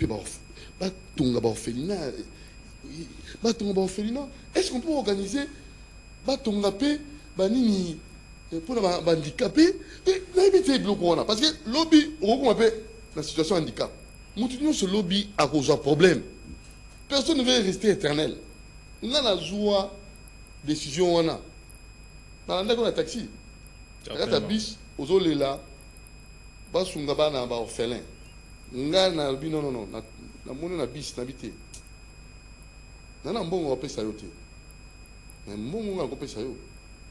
Speaker 1: orphelinat? Est-ce qu'on peut organiser nini pour les handicapés? Parce que lobby, on appelle la situation handicap. Nous ce lobby à cause d'un problème. Personne ne veut rester éternel. On a la joie, décision on a. Dans le taxi, la bis, aux olés là, bas sungaba na ba orphelin. Nga na bi non, na moni na bis na bité. Na mbongo apé ça yoté. Na mbongo nga kopé ça yo.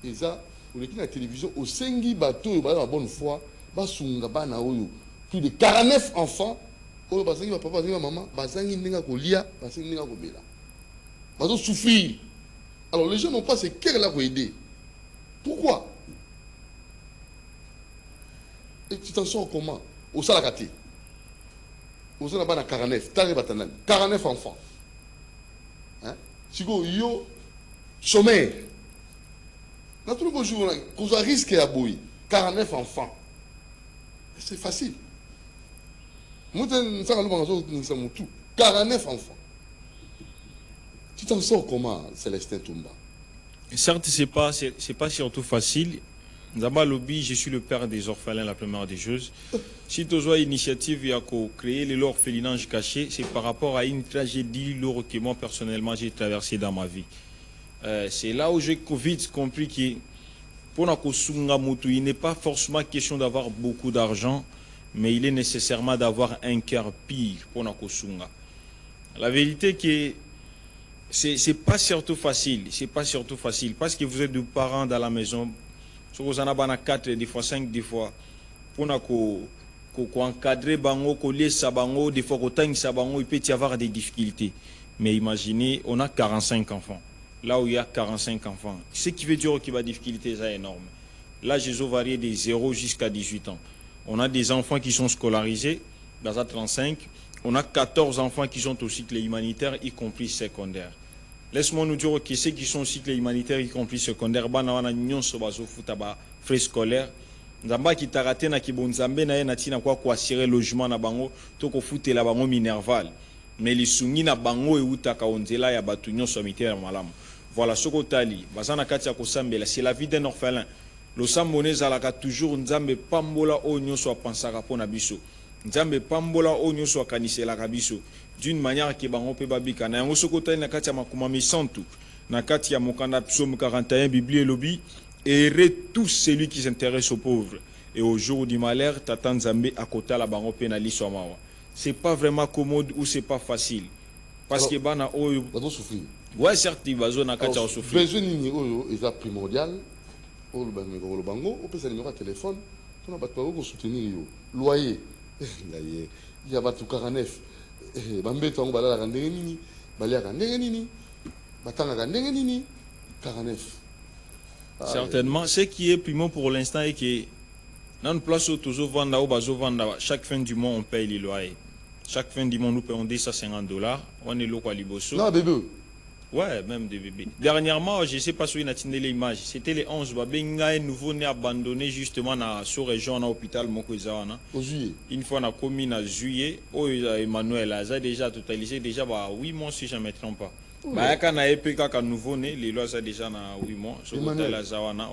Speaker 1: Eza, on est na télévision au sengi bateau ba la bonne foi, bas sungaba na oyo. Plus de 49 enfants. Oh, bazangi ba papa, bazangi ba maman, bazangi ninga kolia, bazangi ninga kobela. Bazo souffrir. Alors les gens n'ont pas ce cœur là pour aider. Pourquoi? Et tu t'en sors comment? Au Salakati. Au Salabana 49, Tari Batanan, 49 enfants. Hein? Sigo yo sommaire. Dans tout le bonjour, qu'on a risqué à bouillir. 49 enfants. C'est facile. 49 enfants. Tu t'en sors comment, Célestin Toumba?
Speaker 3: Certes, c'est pas surtout facile. D'abord, lobby, je suis le père des orphelins, la première des choses. Si tu as une initiative, il y a créer l'orphelinat caché, c'est par rapport à une tragédie lourde que moi, personnellement, j'ai traversée dans ma vie. C'est là où j'ai vite compris que pour il n'est pas forcément question d'avoir beaucoup d'argent, mais il est nécessairement d'avoir un cœur pire pour Nakosunga. La vérité que c'est pas surtout facile, parce que vous êtes deux parents dans la maison, vous en avez 4, des fois 5, des fois pour encadrer bango, coller sa bango, des fois il peut y avoir des difficultés. Mais imaginez, on a 45 enfants. Là où il y a 45 enfants, ce qui veut dire qu'il y a des difficultés énormes. Là, j'ai varié de 0 jusqu'à 18 ans. On a des enfants qui sont scolarisés, dans un 35. On a 14 enfants qui sont au cycle humanitaire, y compris secondaire. Laisse-moi nous dire que ceux qui sont au cycle humanitaire, y compris secondaire, frais scolaires. Nzamba qui t'a raté na kibonzambe na na tina kwa assurer logement na bango to ko futé la bango minerval. Mais les sungi na bango e utaka onzela ya batu nyonso militaire malamu. Voilà ce que tali. Bazana kati ya kosambela, c'est la vie d'un orphelin. Le sambonné zalaka toujours nzambe pambola o nyonso pensaka pona biso. Nzambe pambola o nyonso kanisela kabiso d'une manière que bango pe babika na yango sokota na kati ya makuma misantu na kati ya mokanda psaume 41 Bible lobby et tout celui qui s'intéresse aux pauvres et au jour du malheur tata nzambe akota la bango pe na liso mawa. C'est pas vraiment commode ou c'est pas facile parce que bana oyo
Speaker 1: bazo souffrir.
Speaker 3: Ouais certes il va na kati ya souffrir.
Speaker 1: Besoin ni oyo est primordial. O le bango o peut se numéro de téléphone on a pas de soutenir yo loyer il y a pas tout 49 bambeto ngo balala ndenge nini balia ndenge nini batanga ndenge nini 49.
Speaker 3: Certainement. Ce qui est primo pour l'instant est que dans une place où toujours vendre ou bazo vendre, chaque fin du mois on paye les loyers. Chaque fin du mois nous payons $250. On est là quoi liboso.
Speaker 1: Non bébé.
Speaker 3: Ouais, même des bébés. Dernièrement, je ne sais pas si vous avez atteint l'image. C'était les 11 bébés, un nouveau-né abandonné justement dans la région, dans l'hôpital Mokozawana.
Speaker 1: Au juillet.
Speaker 3: Une fois on a commis en juillet, Emmanuel a déjà totalisé déjà 8 mois si je ne me trompe pas. Quand on a EPK quand nouveau-né, les lois sont déjà dans 8 mois. Sur l'hôtel Zawana.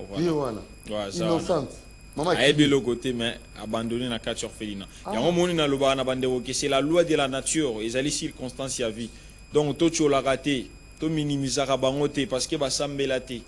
Speaker 1: Innocente.
Speaker 3: Maman a aidé le côté, mais abandonné dans la carte orphelinat. Il y a un moment où c'est la loi de la nature, ils ont les circonstances à vie. Donc, tout tu l'as raté. To minimiser bangote parce que ba sambelate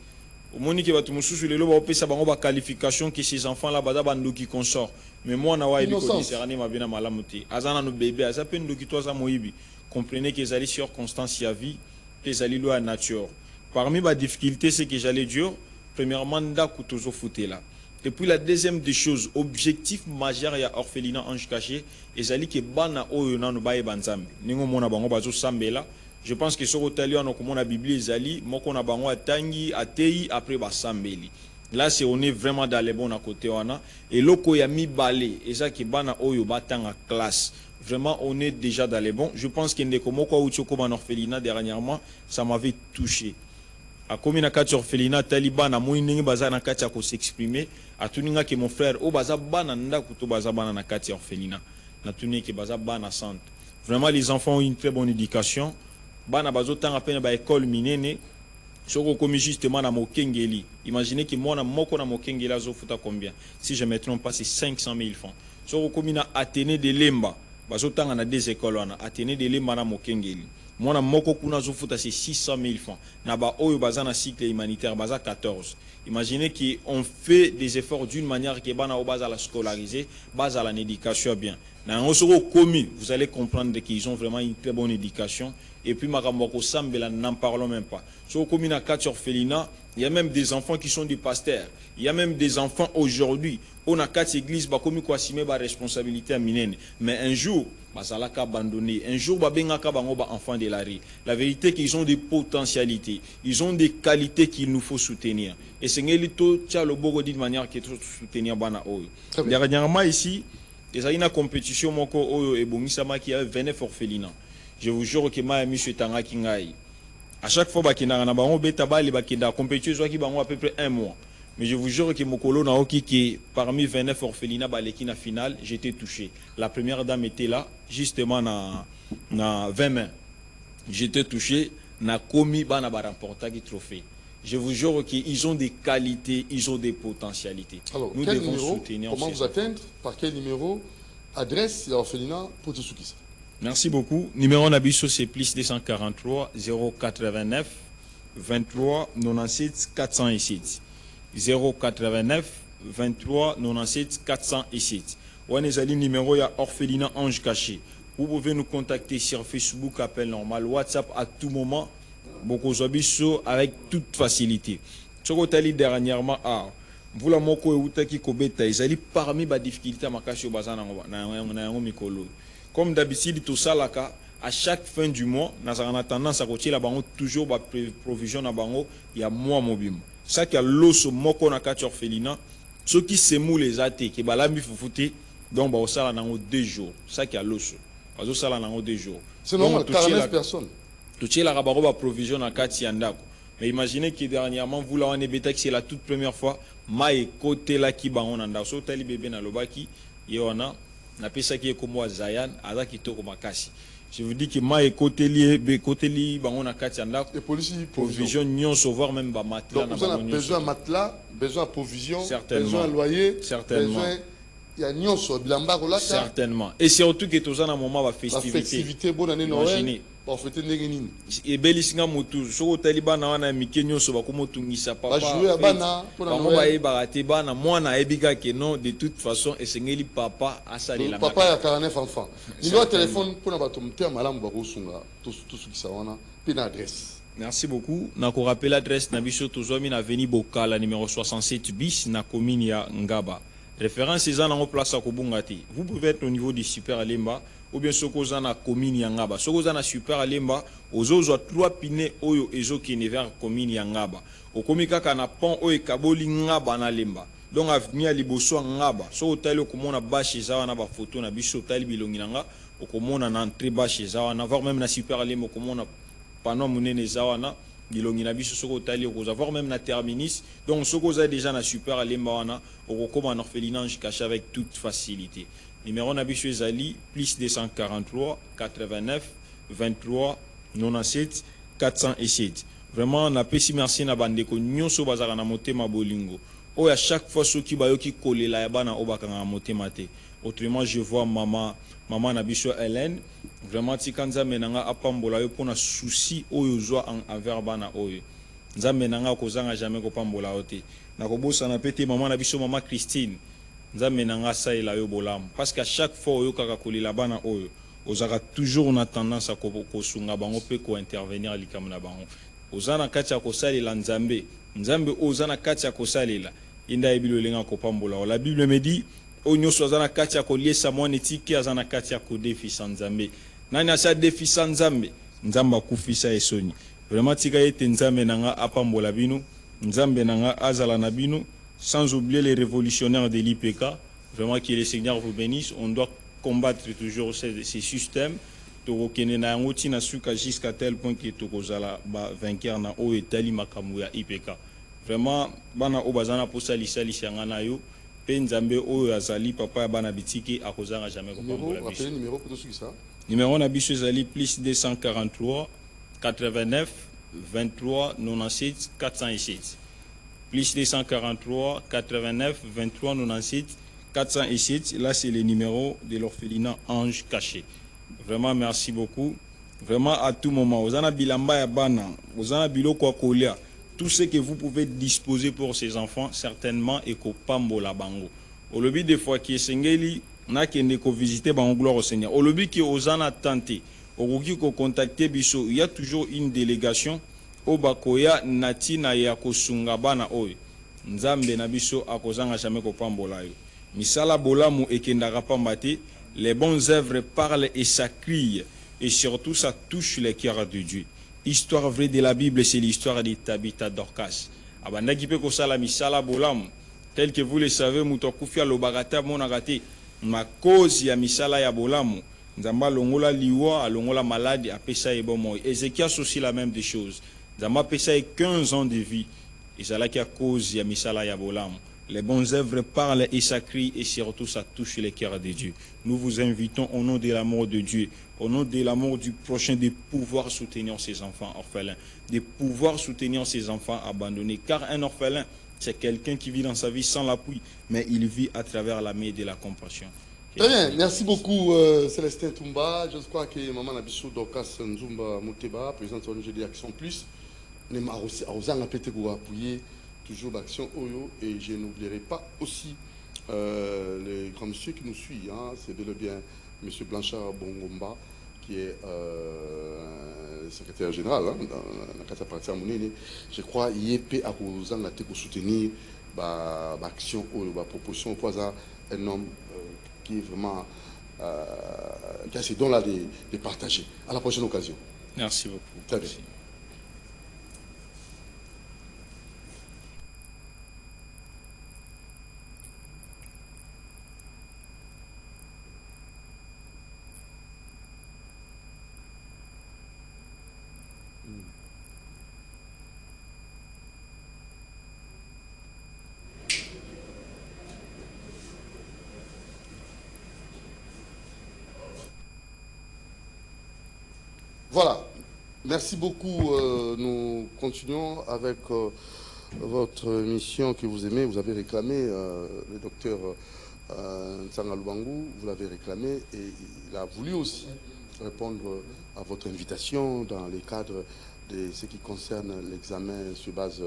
Speaker 3: au moni que batu mususu lelo ba opesa bango ba qualification que ces enfants là bada bando qui consort mais moi na wa ibi ko discerner ma bina malamuti azana no bébé azapendo ki toza moyibi comprenez que zali circonstances ya vie que zali loi nature parmi ba difficulté c'est que j'allais dire premièrement nda kutozo fouté là et puis la deuxième des choses objectif majeur ya orphelinat ange caché ezali que bana oyo nanu baye banzambe ningo mona bango bazo sambela. Je pense que sur l'hôtel, on a la Bible, Zali, on a bango Tangi, Atei, après Bassambeli. Là, c'est on est vraiment dans les bons à côté. Et loko ya mi balé, et ça qui bana oyo batang à classe. Vraiment, on est déjà dans les bons. Je pense qu'il y a comme quoi Uchoko ban orphelinat dernièrement, ça m'avait touché. A comme na kati orphelinat Taliban a moyiningi baza na kati ko s'exprimer. A tuninga que mon frère o baza bana nda kuto baza bana na kati orphelinat. Na tuninga que baza bana centre. Vraiment, les enfants ont une très bonne éducation. Bana bazotan à peine ba école minene soko komi justement na mokengeli. Imaginez que moi na moko na mokengeli azofuta combien? Si je me trompe pas c'est 500 000 francs. Soko komi na Athénée de Lemba bazotan na des écoles wana Athénée de Lemba na mokengeli. Moi na moko kuna azofuta c'est 600 000 francs. Na ba oyo baza na cycle humanitaire baza 14. Imaginez qu'on fait des efforts d'une manière qui est bana au bas à la scolariser, base à l'éducation bien. Dans un commis, vous allez comprendre qu'ils ont vraiment une très bonne éducation. Et puis, Maramoko Sambela, n'en parlons même pas. Sur le commis à 4 orphelinats, il y a même des enfants qui sont des pasteurs. Il y a même des enfants aujourd'hui. On a 4 églises, bah, comme quoi, si responsabilité à minene. Mais un jour, bah, ça l'a abandonné. Un jour, bah, benga bango ba enfants de la rue. La vérité, qu'ils ont des potentialités. Ils ont des qualités qu'il nous faut soutenir. Et c'est Ngelito, tia le bogo dit de manière qui est soutenir bana oyo. Dernièrement ici, il y a une compétition moko oyo et bongisama qui a 29 orphelinats. Je vous jure que ma ami Tanga Kingai. À chaque fois que na bango beta bali bakenda compétition qui bango à peu près 1 mois. Mais je vous jure que Mokolo na oki qui parmi 29 orphelinats baleki na finale, j'étais touché. La première dame était là justement na 20 mains. J'étais touché na komi bana ba remporter qui trophée. Je vous jure qu'ils ont des qualités, ils ont des potentialités.
Speaker 1: Alors,
Speaker 3: nous
Speaker 1: quel
Speaker 3: devons
Speaker 1: numéro,
Speaker 3: soutenir.
Speaker 1: comment vous atteindre, par quel numéro, adresse l'orphelinat pour te soutenir?
Speaker 3: Merci beaucoup. Numéro Nabiso, c'est plus 243 089 23 97 407. 089 23 97 407. On est allé numéro ya orphelinat Ange Caché. Vous pouvez nous contacter sur Facebook, appel normal, WhatsApp à tout moment. Beaucoup Zabiso avec toute facilité. Chokotali dernièrement vous la moko eutaki kobeta ezali parmi ba difficulté makasho bazana na mikolo. Comme d'habitude tout ça là à chaque fin du mois na a tendance à côté la bango toujours ba provision na bango ya mois mobimo. Ça qui a l'osso moko na kati orphelinat ceux qui se mou les athées qui balambi fufuté donc ba osala nango 2 jours. Ça qui a l'osso. Bazo sala nango 2 jours.
Speaker 1: C'est normal 49 personnes.
Speaker 3: Tout la rabaroba provision à kati yandako. Mais imaginez que dernièrement vous là on est bêta que c'est la toute première fois ma côté là qui ba on anda so tali bébé na lobaki yona na pesa qui est comme Zayan ala qui to comme makasi. Je vous dis que ma côté li ba on a kati yandako.
Speaker 1: Les policiers
Speaker 3: provision nyon savoir même ba matelas.
Speaker 1: Donc vous avez besoin de matelas, besoin de provision, besoin de loyer,
Speaker 3: certainement.
Speaker 1: Il y a nyonso bilamba kolata.
Speaker 3: Certainement. Et surtout que tous en un moment va festivité.
Speaker 1: La festivité bonne année Noël. Bon fêter ndengenini.
Speaker 3: Et belisinga mutu soko taliban na wana mikenyo so bakomotungisa papa.
Speaker 1: Ba jouer bana pour la Noël.
Speaker 3: Ba ba bana mwana ebika que non de toute façon esengeli papa asali la.
Speaker 1: Papa a 49 enfants. Numéro de téléphone pour na bato mtia malamu ba kosunga tout ce qui ça wana puis adresse.
Speaker 3: Merci beaucoup. Na ko rappelle l'adresse na biso tozwami na avenue Bokala numéro 67 bis na commune ya Ngaba. référence eza nango place à kobunga te. Vous pouvez être au niveau du super alemba ou bien soko za na commune ya Ngaba. Soko za na super alemba ozozwa 3 pine oyo ezokene vers commune ya Ngaba. Okomi kaka na pont oyo ekaboli Ngaba na lemba. Donc avenir liboso Ngaba. So otali okomona bache eza wana ba photo na biso otali bilongi nanga okomona na entrée bache eza wana voir même na super alemba okomona panneau munene eza wana bilongi na biso soko otali okoza voir même na terminus. Donc soko za déjà na super alemba wana okokoma na orphelinage caché avec toute facilité. Numéro Nabichu Zali, plus 243 89 23 97 407. Vraiment, on a péci merci na bandeko nyonso bazaka na motema bolingo. Oh, à chaque fois ceux qui bayoki collé la yabana obaka na motema te. Autrement, je vois maman Nabichu Hélène. Vraiment, tikanza menanga apambola yo pona souci oyo zwa envers bana oyo. Nzambe nanga kozanga jamais kopambola ote. Na kobosa na pété maman Nabichu maman Christine. Nzambe nanga saela yo bolam parce qu'à chaque fois oyo kaka kolila bana oyo ozaka toujours na tendance à kosunga bango pe ko intervenir likambo na bango ozana kati ya kosalela nzambe ozana kati ya kosalela inda ebilo lenga kopambola la Bible me dit onyoso ozana kati ya koliesa mwana etiki azana kati ya kodefisa nzambe nani asa defisa nzambe nzamba kufisa esoni vraiment tika ete nzambe nanga apambola bino nzambe nanga azala na bino. Sans oublier les révolutionnaires de l'IPK, vraiment que le Seigneur vous bénisse. On doit combattre toujours ces systèmes. Jusqu'à tel point que Tokozala vainqueur na o etali makamu ya IPK. Vraiment, bana obazana posa lisali siangana yo. Penzambe o azali papa ya bana bitiki akozanga jamais kopambola biso.
Speaker 1: Rappelez numéro pour tout ça.
Speaker 3: Numéro na biso zali plus 243 89 23 97 407. Plus 243 89 23 97 407. Là, c'est le numéro de l'orphelinat Ange Caché. Vraiment, merci beaucoup. Vraiment, à tout moment. Vous avez bilamba ya bana, vous avez biloko kolia. Tout ce que vous pouvez disposer pour ces enfants, certainement, et ko pambo la bango. Au lobby des fois qui est sengeli, na kende ko visiter bango gloire au Seigneur. Au lobby qui osana tenté, au ruki ko contacter biso, il y a toujours une délégation. Obakoya natina ya kosunga bana oyo nzambe na biso akozanga jamais kopambola yo misala bolamu ekendaka pamba te. Les bonnes œuvres parlent et ça crie et surtout ça touche les cœurs de Dieu. Histoire vraie de la Bible, c'est l'histoire de Tabitha Dorcas abandaki pe kosala misala bolamu tel que vous le savez mutokufi alobagata monagate ma cause ya misala ya bolamu nzamba longola liwa alongola malade apesa ebomo. Ézéchias aussi la même des choses. Zama pesa 15 ans de vie. Et c'est là qu'il y a cause ya misala ya bolam. Les bonnes œuvres parlent et ça crie et surtout ça touche les cœurs de Dieu. Nous vous invitons au nom de l'amour de Dieu, au nom de l'amour du prochain, de pouvoir soutenir ces enfants orphelins, de pouvoir soutenir ces enfants abandonnés. Car un orphelin, c'est quelqu'un qui vit dans sa vie sans l'appui, mais il vit à travers la main de la compassion.
Speaker 1: Très bien, merci beaucoup Célestin Toumba. Je crois que Maman Nabiso Dorcas Nzumba Mouteba, présidente de l'ONG d'Action Plus, nous avons appuyer toujours l'Action Oyo et je n'oublierai pas aussi les grands messieurs qui nous suivent. Hein, c'est bel et bien M. Blanchard Bongomba qui est secrétaire général hein, dans la Casa Parti Amounene. Je crois qu'il y a pour soutenir l'action ou la proposition au poison un homme qui est vraiment qui a ces dons-là de partager. À la prochaine occasion.
Speaker 3: Merci beaucoup.
Speaker 1: Très bien. Voilà, merci beaucoup. Nous continuons avec votre mission que vous aimez. Vous avez réclamé, le docteur Ntsanga Lubangu, vous l'avez réclamé et il a voulu aussi répondre à votre invitation dans les cadres de ce qui concerne l'examen sur base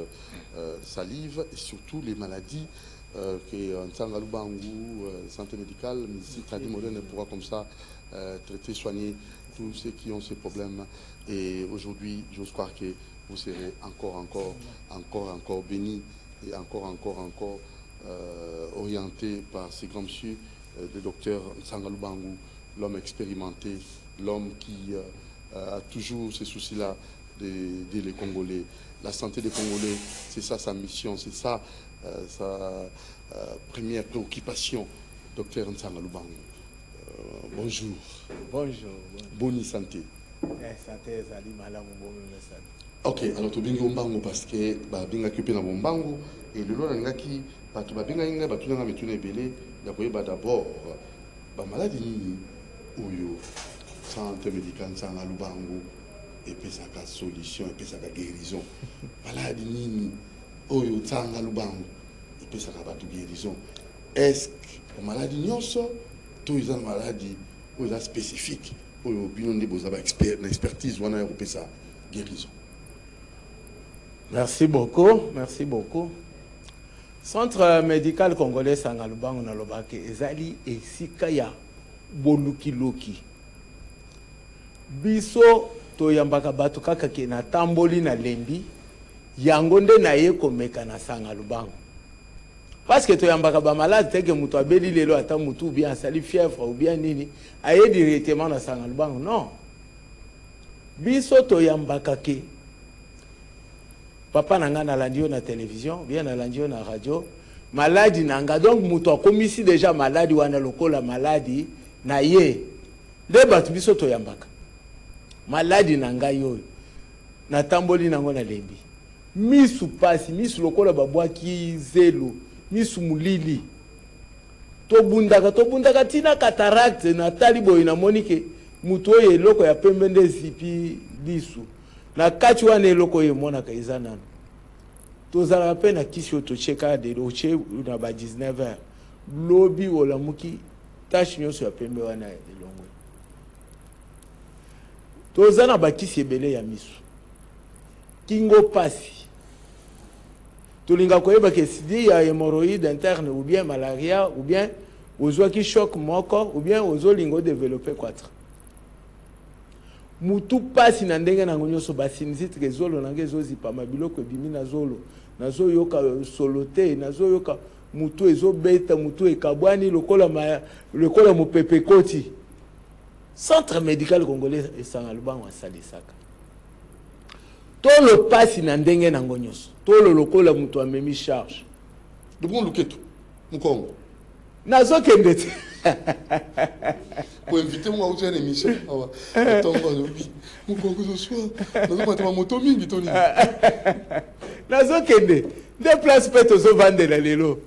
Speaker 1: salive et surtout les maladies que Ntsanga Lubangu, santé médicale, médecine traditionnelle moderne pourra comme ça traiter, soigner tous ceux qui ont ces problèmes. Et aujourd'hui, j'ose croire que vous serez encore bénis et encore orienté par ces grands messieurs, le docteur Nsanga Lubangu, l'homme expérimenté, l'homme qui a toujours ces soucis-là d'aider les Congolais. La santé des Congolais, c'est ça sa mission, c'est ça sa première préoccupation. Docteur Nsanga Lubangu, bonjour.
Speaker 4: Bonjour.
Speaker 1: Bonne santé.
Speaker 4: Santé, Zali, Malam,
Speaker 1: ok, alors tu bingo mbango parce que binga kipe na bombango et le long ngaki bato babinga inga bato nga metuna ebele ya koyeba d'abord ba maladie nini oyo centre médical Nsanga Lubangu epesaka solution epesaka guérison maladie nini oyo Nsanga Lubangu epesaka bato guérison est-ce que maladie nyonso to eza maladie oyo spécifique oyo bino nde boza ba expertise wana ya kopesa guérison.
Speaker 4: Merci beaucoup, merci beaucoup. Centre médical congolais Nsanga Lubangu na lobaki ezali esika ya boluki loki. Biso to yambaka bato kaka ke na tamboli na lembi yango nde na ye komeka na Nsanga Lubangu. Parce que to yambaka ba malade teke mutu abeli lelo ata mutu bien sali fièvre ou bien nini aye directement na Nsanga Lubangu. Non. Biso to yambaka ke papa nanga na landio na télévision, bien na landio na radio, maladie nanga donc muto komisi déjà maladie wana lokola maladie na ye. De batu biso to yambaka. Maladie nanga yo na tamboli nango na lembi. Misu pasi, misu lokola babwaki zelo, misu mulili. To bundaka tina cataracte na talibo ina monike muto ye loko ya pembende zipi lisu. Na kati wana eloko ye mona ka izana tozala pe na kisi oto cheka de roche na ba 19h lobi ola muki tashi nyonso ya pembe wana elongwe tozana ba kisi ebele ya misu kingo pasi tolinga koyeba ke sidi ya hémorroïde interne ou bien malaria ou bien ozwaki choc moko ou bien ozolingo développer 4 mutu pasi na ndenge na ngonyoso basinzite ke zolo nange zozipa mabiloko ebimi na zolo nazo yoka solote nazo yoka mutu ezobeta mutu ekabwani lokola mopepe koti. Centre médical congolais Nsanga Lubangu asalisaka tolo pasi na ndenge na ngonyoso tolo lokola mutu amemi charge
Speaker 1: Dubon Luketo Mukongo
Speaker 4: nazo kende
Speaker 1: pour inviter moi à une émission. Attends, mon concours ce soir. Nous allons mettre ma moto mingi Tony.
Speaker 4: Nazo kende. Des places peut aux vendre la lelo.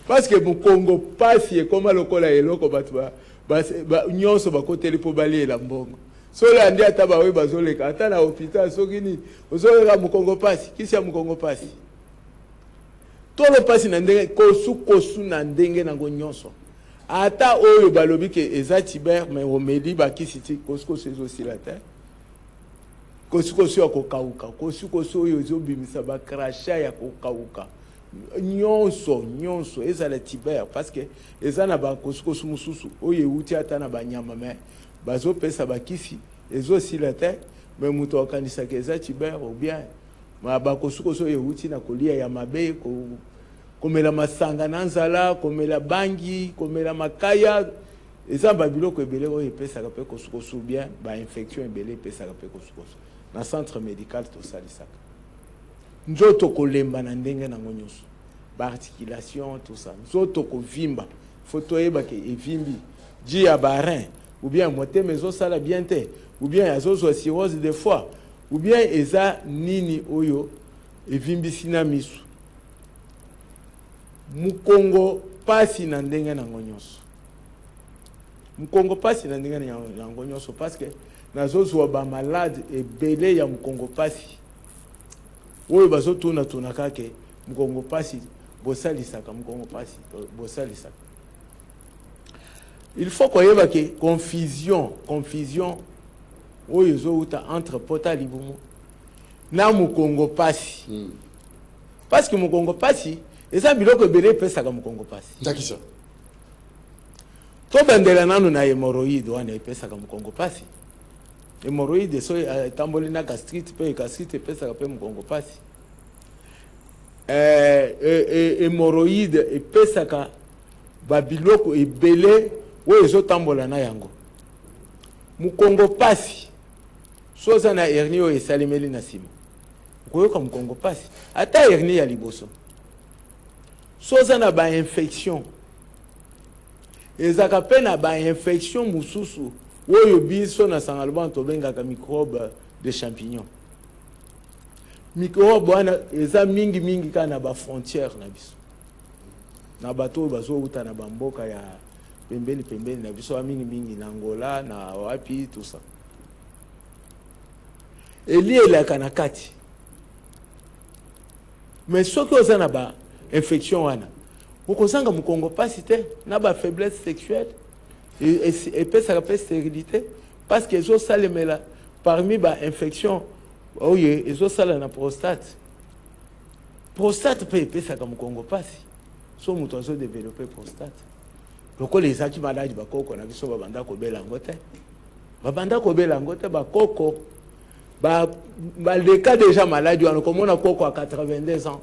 Speaker 4: Parce que mon Congo passe et comme le cola elo ko batwa. Ba nyonso ba côté pour balayer la mbongo. So la ndi ataba we bazole ka ata na hôpital so kini. Ozoleka mon Congo passe. Kisi ya mon Congo passe. Tolo passe na ndenge kosu na ndenge na nyonso. Ata oyo balobi ke eza tiber mais omeli bakisiti kosko sezo silata kosko sio kokauka kosko oyo ezobimisa ba crachat ya kokauka nyonso eza la tiber parce que eza na ba kosko mususu oyo euti ata na banyama mais bazo pesa bakisi ezo silata mais muto akanisa ke eza tiber ou bien ma ba kosko oyo euti na kolia ya mabe ko komela masanga na nzala komela bangi komela makaya eza babiloko ebele oyo epesaka pe kosukosu bien ba infection ebele epesaka pe kosukosu na centre médical tosalisaka nzoto kolemba na ndenge na nyonso ba articulation tout ça nzoto kovimba foto yeba ke evimbi ji ya barin ou bien motema ezosala bien te ou bien azozwa cirrhose de foie ou bien eza nini oyo evimbisi na misu Mukongo pasi na ndenge na nyonso. Mukongo pasi na ndenge na nyonso parce que nazozwa ba malade ebele ya Mukongo pasi. Oyo bazotuna kake Mukongo pasi bosalisaka Mukongo pasi bosalisaka. Il faut koyeba ke confusion oyo zouta entre Pota Libumu na Mukongo pasi. Parce que Mukongo pasi eza biloko ebele pesaka Mukongo pasi.
Speaker 1: Ndakisa.
Speaker 4: To bandela nanu na hémorroïde wana pesaka Mukongo pasi. Hémorroïde so tamboli na gastrite pe gastrite pesaka pe Mukongo pasi. hémorroïde epesaka babiloko ebele oyo ezotambola na yango. Mukongo pasi soza na hernie oyo esalemeli na nsima okoyoka mukongo pasi ata hernie ya liboso soza na bainfection ezaka mpe na bainfection mosusu oyo biso na sangaloba tobengaka microbe de champignon. Microbe wana eza mingi kaka na bafrontière na biso na bato oyo bazowuta na bamboka ya pembeni na biso mingi na Angola na wapi tout ça elielaka na kati. Mais soki oza na ba infection wana okozanga mukongo pasi te na ba faiblesse sexuelle epesaka mpe stérilité parce que ezosalemela parmi ba infection oyo ezosala na prostate mpe epesaka mukongo pasi so moto azodevelope prostate lokola ezaki maladi bakoko na biso babanda kobela yango te bakoko baleka déjà maladi wana komona koko à 82 ans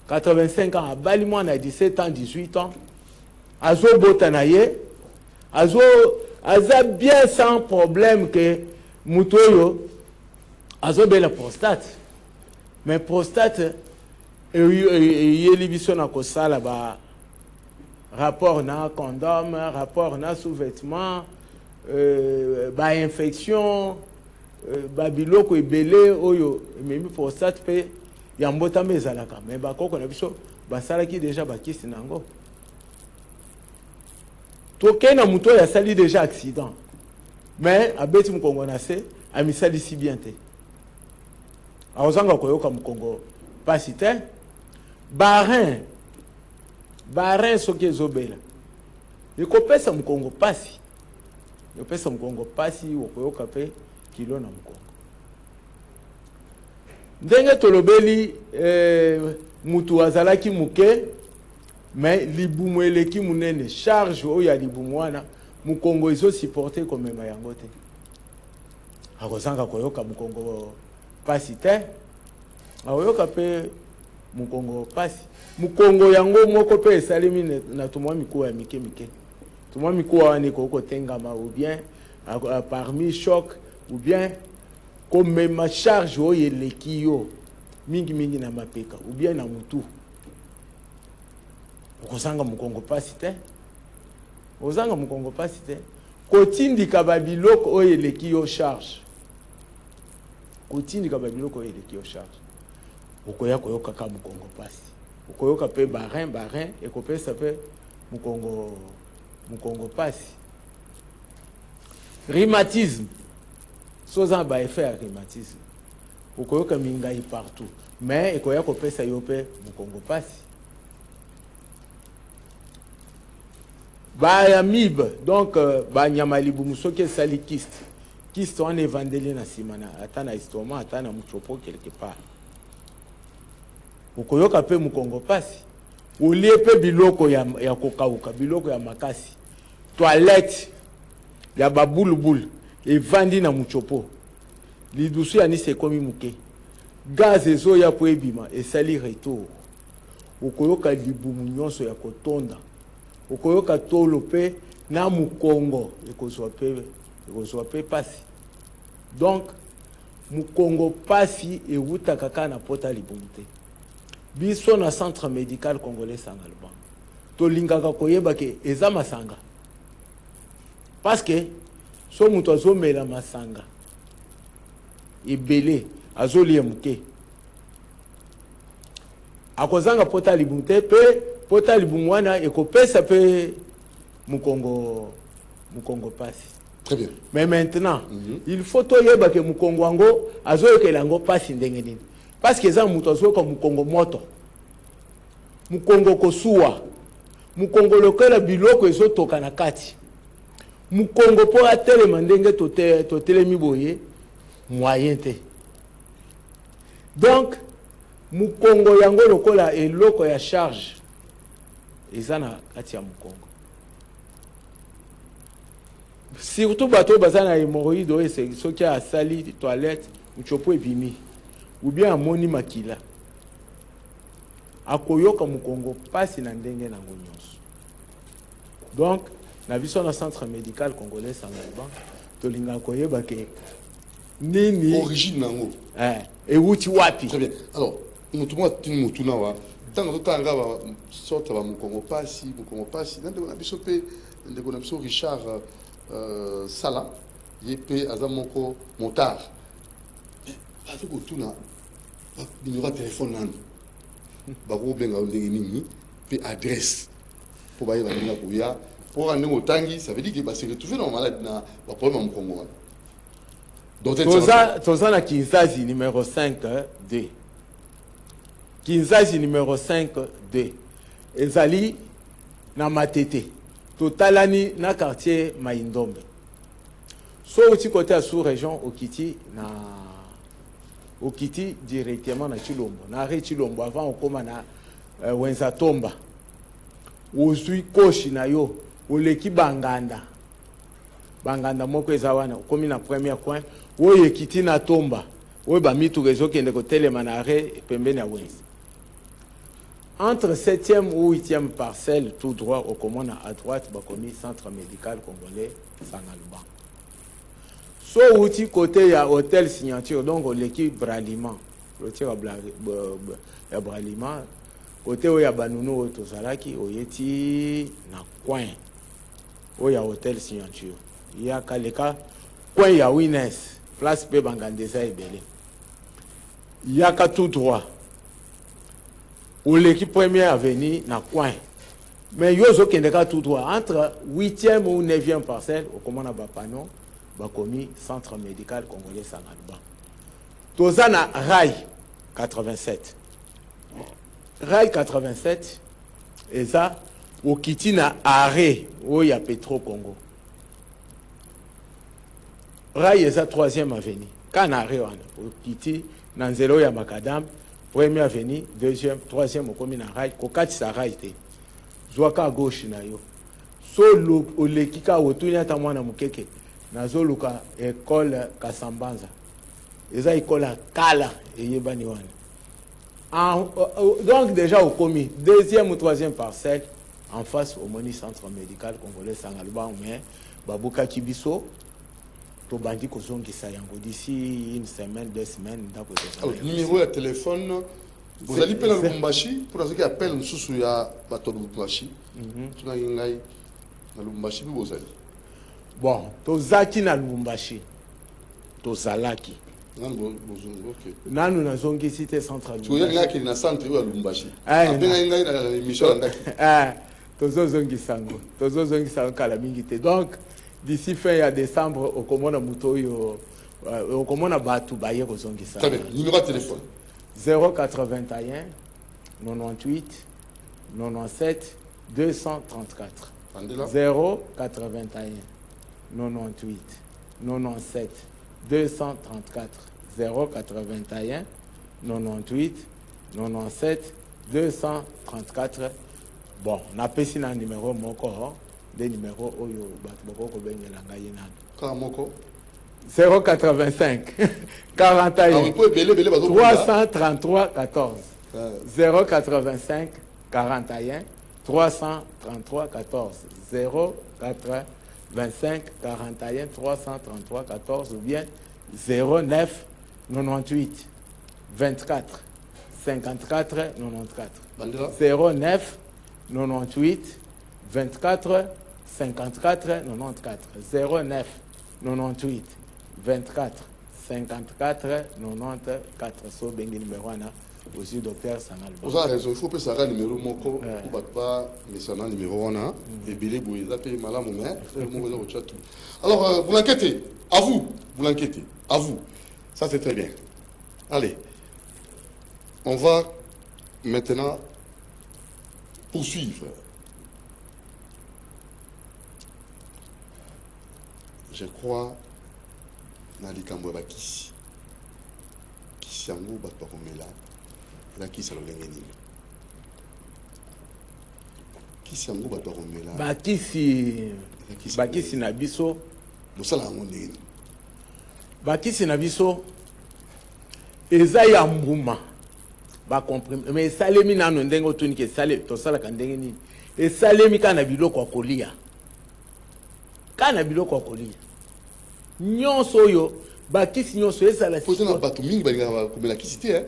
Speaker 4: 85 ans abali mwana 17 ans 18 ans azobota na ye aza bien sans problème que mutu oyo azobela prostate. Mais prostate eyeli biso na kosala ba rapport na condom, rapport na sous-vêtement, ba infection, ba biloko ebele oyo memi prostate pe ya mbotama ezalaka. Mais bakoko na biso basalaki déjà bakisi nango. Toke na muto ya sali déjà accident. Mais abeti mukongo na se amisali si bien te. Aozanga koyoka mukongo pasi te. Barin soki ezobela ekopesa mukongo pasi okoyoka pe kilo na mukongo. Ndenge tolobeli mutu azalaki muke mais libumu eleki munene charge oyo ya libumu wana mukongo ezosupporte komema yango te. Akozanga koyoka mukongo pasi te aoyoka pe mukongo pasi mukongo yango moko pe esalemi na tumwa mikuwa ya mike tumwa mikuwa wana kokotengama ou bien parmi choc ou bien komema charge oyo eleki yo mingi na mapeka ou bien na mutu okozanga mukongo pasi te kotindika babiloko oyo eleki yo charge okoya koyoka ka mukongo pasi okoyoka pe barin ekopesa pe mukongo pasi. Rhumatisme soza ba effet ya rhumatisme okoyoka mingai partout mais ekoya kopesa yo pe mukongo pasi. Ba amibe donc ba nyama libumu soki esali kyste wana evandeli na nsima na ata na estomac ata na muchopo quelque part okoyoka pe mukongo pasi. Olie pe biloko ya kokauka biloko ya makasi toilette ya babulubulu evandi na muchopo lidusu ya nisi ekomi muke gaz ezoya po ebima esali retour okoyoka libumu nyonso ya kotonda okoyoka tolo pe na mukongo ekozwa pe pasi. Donc mukongo pasi ewutaka kaka na pota libumu te. Biso na centre médical congolais Sangalban tolingaka koyeba ke eza masanga parce que so mutu azomela masanga ebele azolia muke akozanga pota libumu te pe pota libumu wana ekopesa pe mukongo pasi.
Speaker 1: Très bien.
Speaker 4: Mais maintenant il faut toyeba ke mukongo wango azoyokela yango pasi ndenge nini parce que eza mutu azoyoka mukongo moto mukongo kosuwa mukongo lokola biloko ezotoka na kati mukongo po atelema ndenge totelemi boye moyen te. Donc mukongo yango lokola eloko ya charge eza na kati ya mukongo surtout bato baza na hémorroïde oyo soki asali toilette muchopo ebimi ou bien amoni makila akoyoka mukongo pasi na ndenge nango nyonso. Donc na biso na centre médical congolais Sangalban tolinga koyeba ke nini
Speaker 1: origine nango
Speaker 4: euti wapi.
Speaker 1: très bien. Alors mutumwa mutuna wa tango tanga ba sorta ba mukongo pasi nande na biso pe ndeko na biso Richard Sala yepe azamoko motard avec otuna numéro de téléphone nando bako benga ndenge nini pe adresse pour ba yeba kuya pour amener au tangi, ça veut dire qu'il va se retrouver dans malade na ba problème au Congo.
Speaker 4: Toza na Kinzazi numéro 5D. Kinzazi numéro 5D. Ezali na Matete. Totalani na quartier Maindombe. So uti côté à sous-région Okiti na Okiti directement na Chilombo. Na arrêt Chilombo avant on koma na Wenza Tomba. Ozui koshi na yo oleki banganda moko ezawana komi na premier coin oyo ekiti na Tomba oyo ba mitu rezo kende ko telema na arrêt pembeni ya Wenza. Entre 7e ou 8e parcelle tout droit au commune à droite bakomi centre médical congolais Sangalban. So uti côté ya hôtel Signature donc oleki Braliment l'hôtel ya Braliment côté où il y a Banouno Tozalaki, oyeti na coin où il y a hôtel Signature. Il y a Kaleka, coin il y a Winners, place P Bangandesa et Belé. Il y a qu'à tout droit. Où l'équipe première avenue na coin. Mais yozo kendeka tout droit entre 8e ou 9e parcelle au commandant Bapano, Bakomi centre médical congolais Sangalban. Tozana Rail 87. Rail 87, et ça, au Kitina arrêt, où il y a Petro Congo. Rail est sa 3e avenue. Quand arrêt, au Kiti, Nanzelo ya Makadam, 1e avenue, 2e, 3e, au commune Rail, Kokati sa Rail. Zwaka gauche na yo. So au lekika, au tunya tamwana mukeke, nazo luka école Kasambanza. Et ça, école Kala, et yebani wana. Donc déjà au commis, 2e ou 3e parcelle, en face au Moni Centre Médical Congolais Sangalban, mais Babouka Kibiso, Tobandi Kozongi Sayango, d'ici une semaine, 2 semaines.
Speaker 1: Alors, numéro de téléphone, vous allez appeler Lubumbashi, pour ceux qui appellent nous sous ya bateau Lubumbashi. Tu n'as rien à Lubumbashi, vous allez.
Speaker 4: Bon, Tozaki na Lubumbashi, Tozalaki. Nanu na zongi cité centrale.
Speaker 1: Tu es là qui est dans centre ou à Lubumbashi.
Speaker 4: Tozo zongi sango. Tozo zongi sango kala mingite. Donc d'ici fin décembre au komona mutoyo au komona batu baye ko zongi sango.
Speaker 1: Très bien. Numéro de téléphone.
Speaker 4: 081 98 97 234. 081 98 97 234 081 98 97 234. Bon, on a passé un numéro moko, des numéros oyo batboko bengela ngai nanu.
Speaker 1: Ka moko
Speaker 4: 085 41 333 14 085 41 333 14 085 41 333 14 ou bien 09 98 24 54 94 09 98 24 54 94 09 98 24 54 94 so bengi numéro ana aussi docteur Sangalban.
Speaker 1: Vous avez raison, il faut que ça soit numéro moko pour pas mais ça numéro ana et bilé boy ça paye malamu mais alors vous l'enquêtez, à vous l'enquêtez, à vous. Ça c'est très bien. Allez. On va maintenant poursuivre. Je crois Nali Kambouba Kissi. Kissi Angou Batpakomela. La Kissi Alolengeni. Kissi Angou Batpakomela.
Speaker 4: Bakisi Nabiso.
Speaker 1: Moussala Angondeni.
Speaker 4: Bakisi Nabiso. Eza ya mbuma ba comprime mais salemi nano ndenge otuni ke sale to sala ka ndenge nini e salemi kana biloko akolia kana biloko akolia nyonso oyo bakisi nyonso ezala
Speaker 1: faut na bato mingi balinga komela kisi te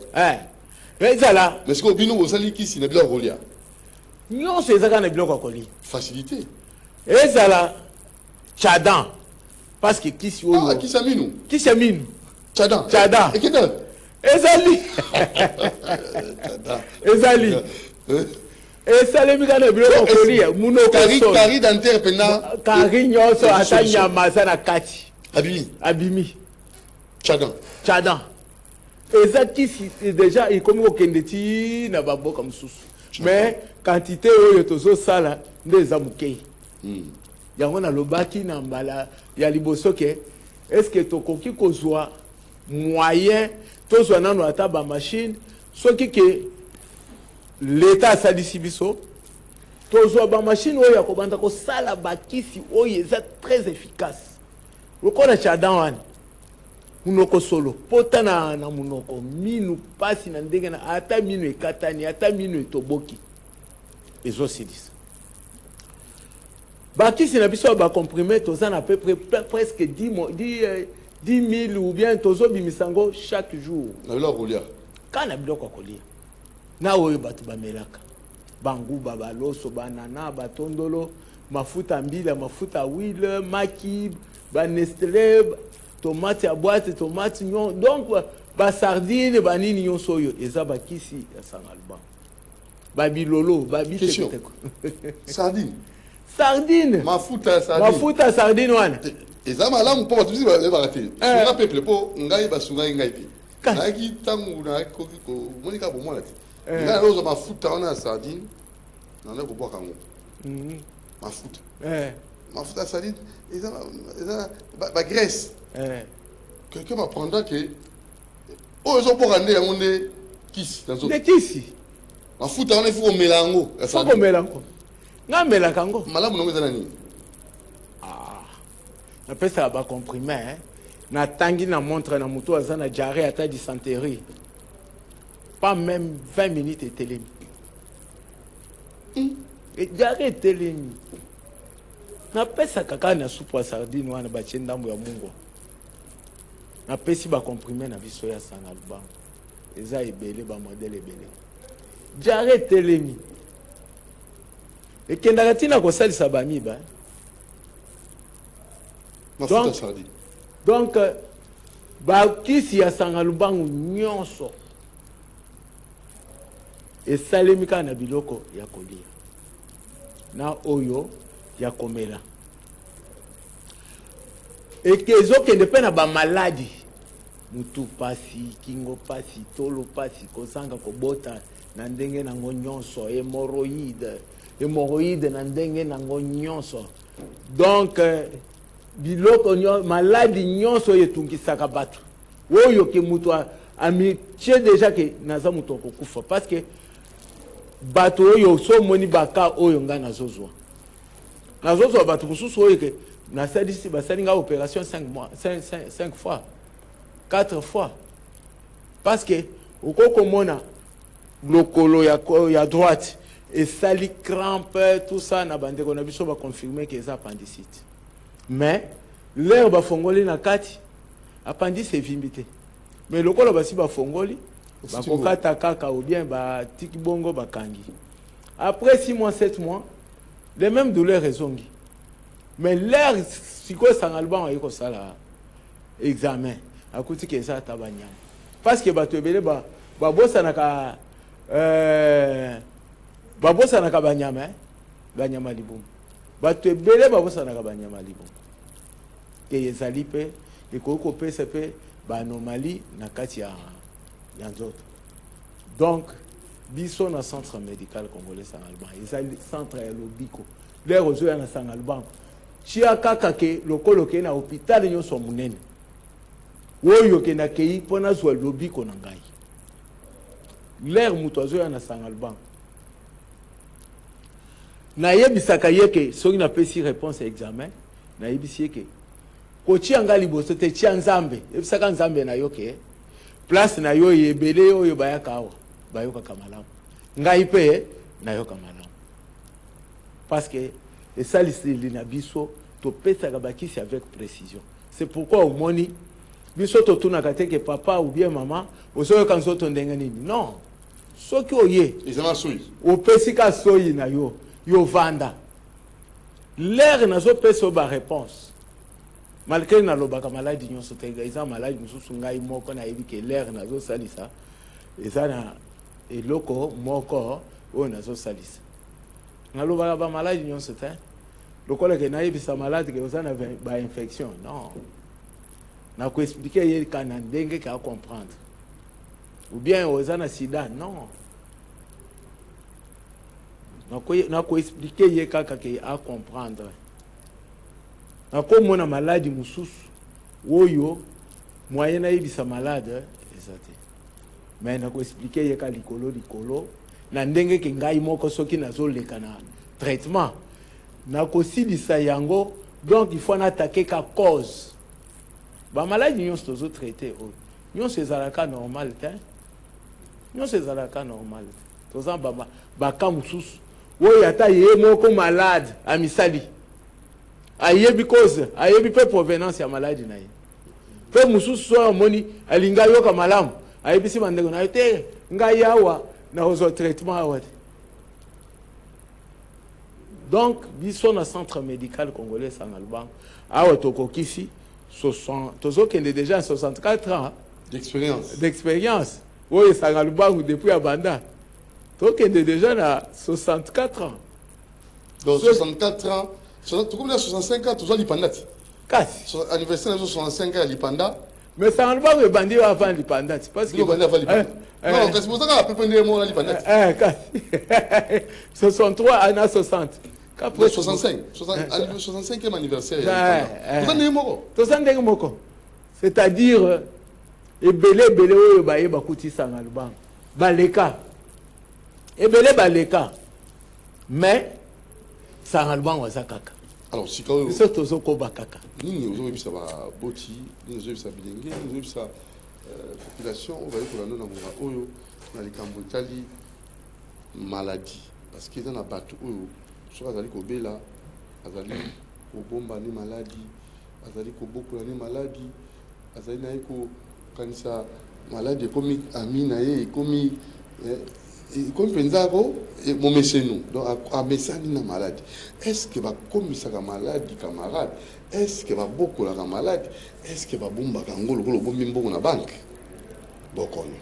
Speaker 4: ezala
Speaker 1: mais ce que bino bosali kisi na biloko akolia
Speaker 4: nyonso ezaka na biloko akolia
Speaker 1: facilité
Speaker 4: ezala chadan parce que kisi oyo
Speaker 1: kisi aminu
Speaker 4: chadan
Speaker 1: eketa
Speaker 4: ezali ezali esalemi kana biloko akolia munoko
Speaker 1: kari dentaire pena
Speaker 4: kari nyonso ata nyama aza na kati abimi chadan eza kisi déjà ekomi kokende ti na bamboka mosusu mais quantité oyo tozosala nde eza mokei yango nalobaki na mbala ya liboso ke est ce que tokoki kozwa moyen tozwa nano ata bamachine soki ke l'état asalisi biso tozwa bamachine oyo ya kobanda kosala bakisi oyo eza très efficace lokola chadan wana munoko solo pota na munoko minu pasi na ndenge na ata minu ekatani ata minu etoboki ezosilisa bakisi na biso ba comprimé toza na peu près presque 10 000 ou bien tozobimisango chaque jour
Speaker 1: na biloko kolia
Speaker 4: kana biloko kolia na oyo bato bamelaka banguba baloso banana batondolo mafuta mbila mafuta huile maki Nestlé, tomate à boîte, tomate non. Donc, sardine, banini nyonso oyo eza bakisi ya sangalba. Babilolo, babite. Sardine. Mafuta sardine wana.
Speaker 1: Eza malamu po batuzi ba raté. Sunga peuple po ngai basunga ngai pe. Naki tangu na ko monika bo mona ti. Ngai lozo mafuta wana sardine. Na ko boka ngo. Mafuta. Mafuta sardine. La graisse. Quelqu'un m'apprendra que oh ils ont pas rendre un monde kiss dans
Speaker 4: des kissi.
Speaker 1: Ma futa on est faut mélango.
Speaker 4: Faut mélango. Na mélango.
Speaker 1: Malamu non ezana
Speaker 4: na pesa ba comprimé na tangi na montre na moto azana diarrhée ata dysenterie. Pas même 20 minutes et télé. Et diarrhée télé. Na pesa kaka na soupe ya sardine wana batie ndambo ya mungo na pesi ba comprimé na biso ya sangalba eza ebele ba modèle ebele diarrhée telemi ekendaka tina kosalisa bamiba
Speaker 1: mafuta sardine
Speaker 4: donc bakisi ya sangalubangu nyonso esalemi kaka na biloko ya kolia na oyo ya komela ekezokende mpe na bamaladi mutu pasi kingo pasi tolo pasi kozanga kobota na ndenge nango nyonso hémorroïde na ndenge nango nyonso donc biloko maladi nyonso oyo etungisaka bato oyo ke mutu amitie déjà ke naza mutu akokufa parce que bato oyo so moni baka oyo nga nazozwa bato mosusu oyo ke nasalisi basalinga opération 5 fois 4 fois parce que okokomona lokolo ya droite esali crampe tout ça na bandeko na biso baconfirme ke eza appendicite mais lero bafongoli na kati appendice evimbi te mais lokolo basi bafongoli bakokata kaka ou bien batiki bongo bakangi après 6 mois 7 mois les mêmes douleurs ezongi mais l'air sikoyo sangalban ayi kosala examen akuti ke eza ata banyama parce que bato ebele babosanaka banyama libumu bato ebele babosanaka banyama libumu ke ezali mpe ekoki kopesa mpe baanomalie na kati ya nzoto donc biso na centre médical congolais sangalban ezali centre ya lobiko lero ozoya na sangalban tia kaka ke lokolo ke na hôpital nyonso munene oyo ke na kei mpona zwa lobiko na ngai lero mutu azoya na sangalban nayebisaka ye ke soki napesi réponse ya examen nayebisi ye ke kotia nga liboso te tia nzambe ebisaka nzambe na yo ke place na yo ebele oyo bayaka awa bayokaka malamu ngai mpe nayoka malamu parce que esaliseli na biso topesaka bakisi avec précision. C'est pourquoi omoni biso totunaka te ke papa ou bien maman ozoyoka nzoto ndenge nini. Non, soki oye opesi ka soyi na yo yo vanda l'air nazopesa ba réponse malgré nalobaka maladi nyonso te eza maladi mosusu ngai moko nayebi ke l'air nazosalisa eza na eloko moko oyo nazosalisa nalobaka ba maladi nyonso te lokola ke nayebisa maladi ke oza na ba infection. Non, nakoexplike ye kana ndenge ka comprendre ou bien oza na sida. Non, nakoexplike ye kaka ke a comprendre. Nakomona maladi mususu oyo moyen nayebisa malade eza te, mais nakoexplike ye ka likolo na ndenge ke ngai moko soki nazoleka na traitement nakosilisa yango. Donc il faut attaquer ka cause ba maladie nyonso tozo traiter oyo nyonso ezalaka normal te, nyonso ezalaka normal toza ba ka mususu oyo ata ye moko malade amisali ayebi cause ayebi pe provenance ya maladie na ye pe mususu so moni alinga yoka malamu ayebisi bandeko na te ngai yawa na ozo traitement awa. Donc biso na centre médical congolais Sangalubang awa tokokisi 60 tozokende déjà 64 ans d'expérience. Oui, Sangalubang depuis Abanda tokende déjà na 64 ans.
Speaker 1: Donc 64 ans, tu as 65 ans, tu as l'Ipanda.
Speaker 4: Kasi
Speaker 1: anniversaire de 65 ans à l'Ipanda.
Speaker 4: Mais Sangalubang est bandit avant l'Ipanda parce que
Speaker 1: bandit avant l'Ipanda. Non, c'est pour ça qu'on a pu prendre mon l'Ipanda.
Speaker 4: 63 à 60.
Speaker 1: 65e anniversaire.
Speaker 4: C'est-à-dire ebele oyo baye bakuti Sangalubang baleka ebele baleka mais Sangalubang waza kaka.
Speaker 1: Alors si quand
Speaker 4: ça tozo ko bakaka
Speaker 1: nini ozo bisa ba boti nini ozo bisa bilenge ozo bisa population on va dire pour la nona oyo na likambo tali maladie parce que dans la bateau oyo so azali kobela azali kobomba ni maladie azali kobokola ni maladie azali na eko kanisa maladie comme amina ye comme penzako mon mesenu donc a mesani na maladie est-ce que va comme ça maladie camarade est-ce que va beaucoup la maladie est-ce que va bomba kangolo ko bombi mbongo na banque bokono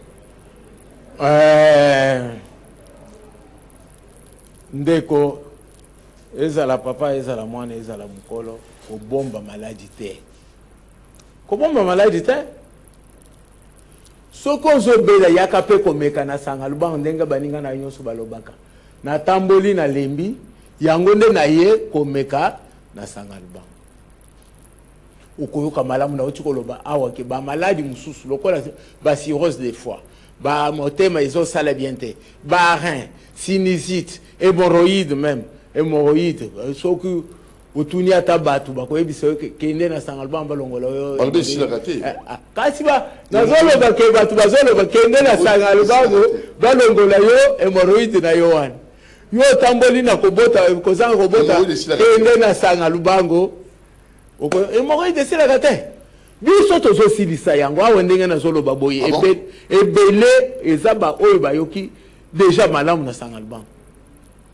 Speaker 4: ndeko ezala papa ezala mwana ezala mukolo ko bomba maladie te ko bomba maladie te soko zobela yaka pe komeka na Sangalubang ndenga baninga na nyonso balobaka na tamboli na lembi yango nde na ye komeka na Sangalubang okoyoka malamu na oti koloba awa ke ba maladie mususu lokola ba cirrhose des foies ba motema ezo sala bien te ba rein sinusite hémorroïde même hémorroïde soki utuni ata batu bakoyebisa kende na Sangalubang balongola yo
Speaker 1: balbesi la kate
Speaker 4: kasi ba nazoloba ke batu bazoloba kende na Sangalubang balongola yo hémorroïde na yo wana yo tamboli na kobota kozanga kobota kende na Sangalubang oko hémorroïde sila kate biso tozosilisa yango awa ndenge nazoloba boye ebele ezaba oyo bayoki déjà malamu na Sangalubang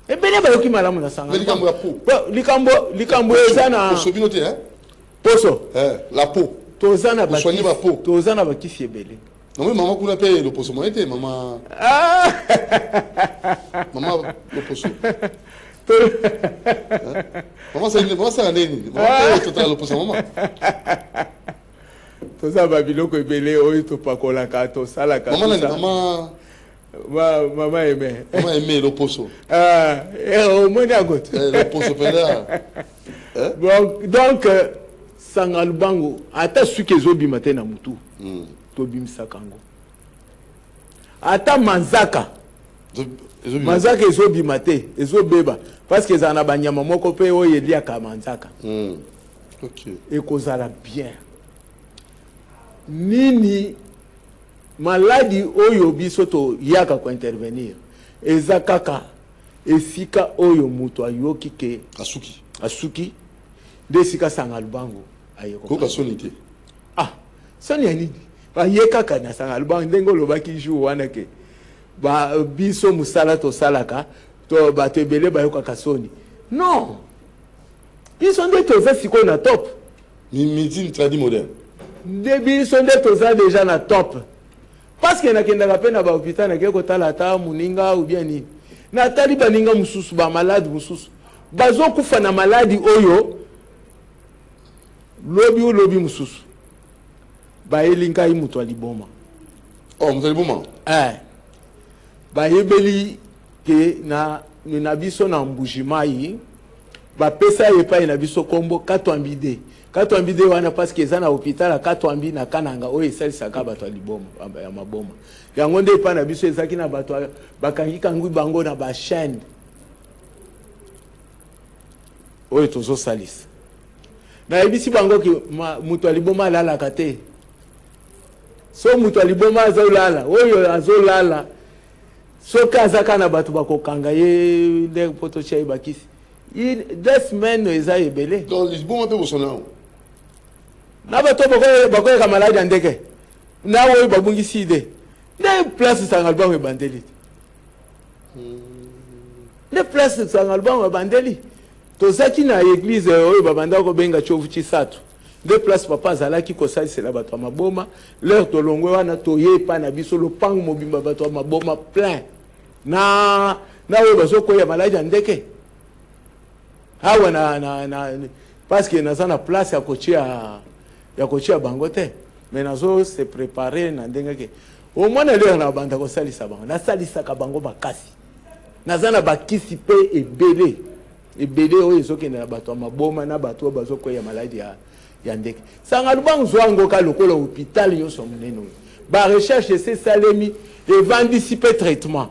Speaker 4: ebele bayoki malamu na Sangalubang likambo eza na poso
Speaker 1: la peau
Speaker 4: tozana bakisi ebele
Speaker 1: non maman kuna pe le poso moite maman maman le poso maman ça nini maman total le poso maman
Speaker 4: toza babiloko ebele oyo topakolaka tosalaka
Speaker 1: maman aimé le poso
Speaker 4: omoni agote
Speaker 1: le poso pela
Speaker 4: donc Sangalubang ata suki ezobima te na mutu tobimisaka yango ata manzaka ezobima te ezobeba parce que ezala na banyama moko mpe oyo eliaka manzaka ekozala bien nini maladi oyo biso to yaka ko intervenir eza kaka esika oyo mutu ayoki ke asuki de sika sanga lubango ayeko
Speaker 1: ko soni te
Speaker 4: soni ya nini baye kaka na sanga lubango ndenge olobaki jour wana ke ba biso musala to salaka to bato ebele bayokaka soni non biso nde toza sikoyo na top
Speaker 1: médecine tradi moderne
Speaker 4: nde biso nde toza déjà na top parce que nakendaka mpe na bahôpital nakei kotala ata moninga ou bien nini natali baninga mosusu bamaladi mosusu bazokufa na maladi oyo lobi mosusu bayeli ngai moto ya liboma
Speaker 1: moto ya liboma
Speaker 4: bayebeli ke na biso na mbujimai bapesa epai na biso kombo katwambide wana parce que eza na hôpital ya katwambi na kananga oyo esalisaka bato ya liboma ya maboma yango nde epai na biso ezaki na bato bakangi bango na bachaine oyo tozosalisa nayebisi bango ke moto ya liboma alalaka te so moto ya liboma azolala oyo azolala soki azaka na bato bakokanga ye nde po totia ye bakisi 2 semaines eza ebele
Speaker 1: donc liboma mpe bosona
Speaker 4: na bato bakoyeka maladi ya ndeke na oyo babungisi ide nde place sanga lubango ebandeli nde place sanga lubango ebandeli tozaki na église oyo babanda kobenga tiovu chisatu nde place papa azalaki kosalisela bato ya maboma leur tolongwe wana toye epai na biso lopango mobimba bato ya maboma plein na oyo bazokoya maladi ya ndeke awa parce que naza na place ya kotia bango te mais nazo se préparer na ndenge ke au moins na leo na banda kosalisa bango nasalisaka bango bakasi naza na bakisi mpe ebele oyo ezokende na bato ya maboma na bato oyo bazokoya maladi ya ndeke sanga lubango zwango ka lokola hôpital nyonso monene oyo barecherche esesalemi evandisi mpe traitement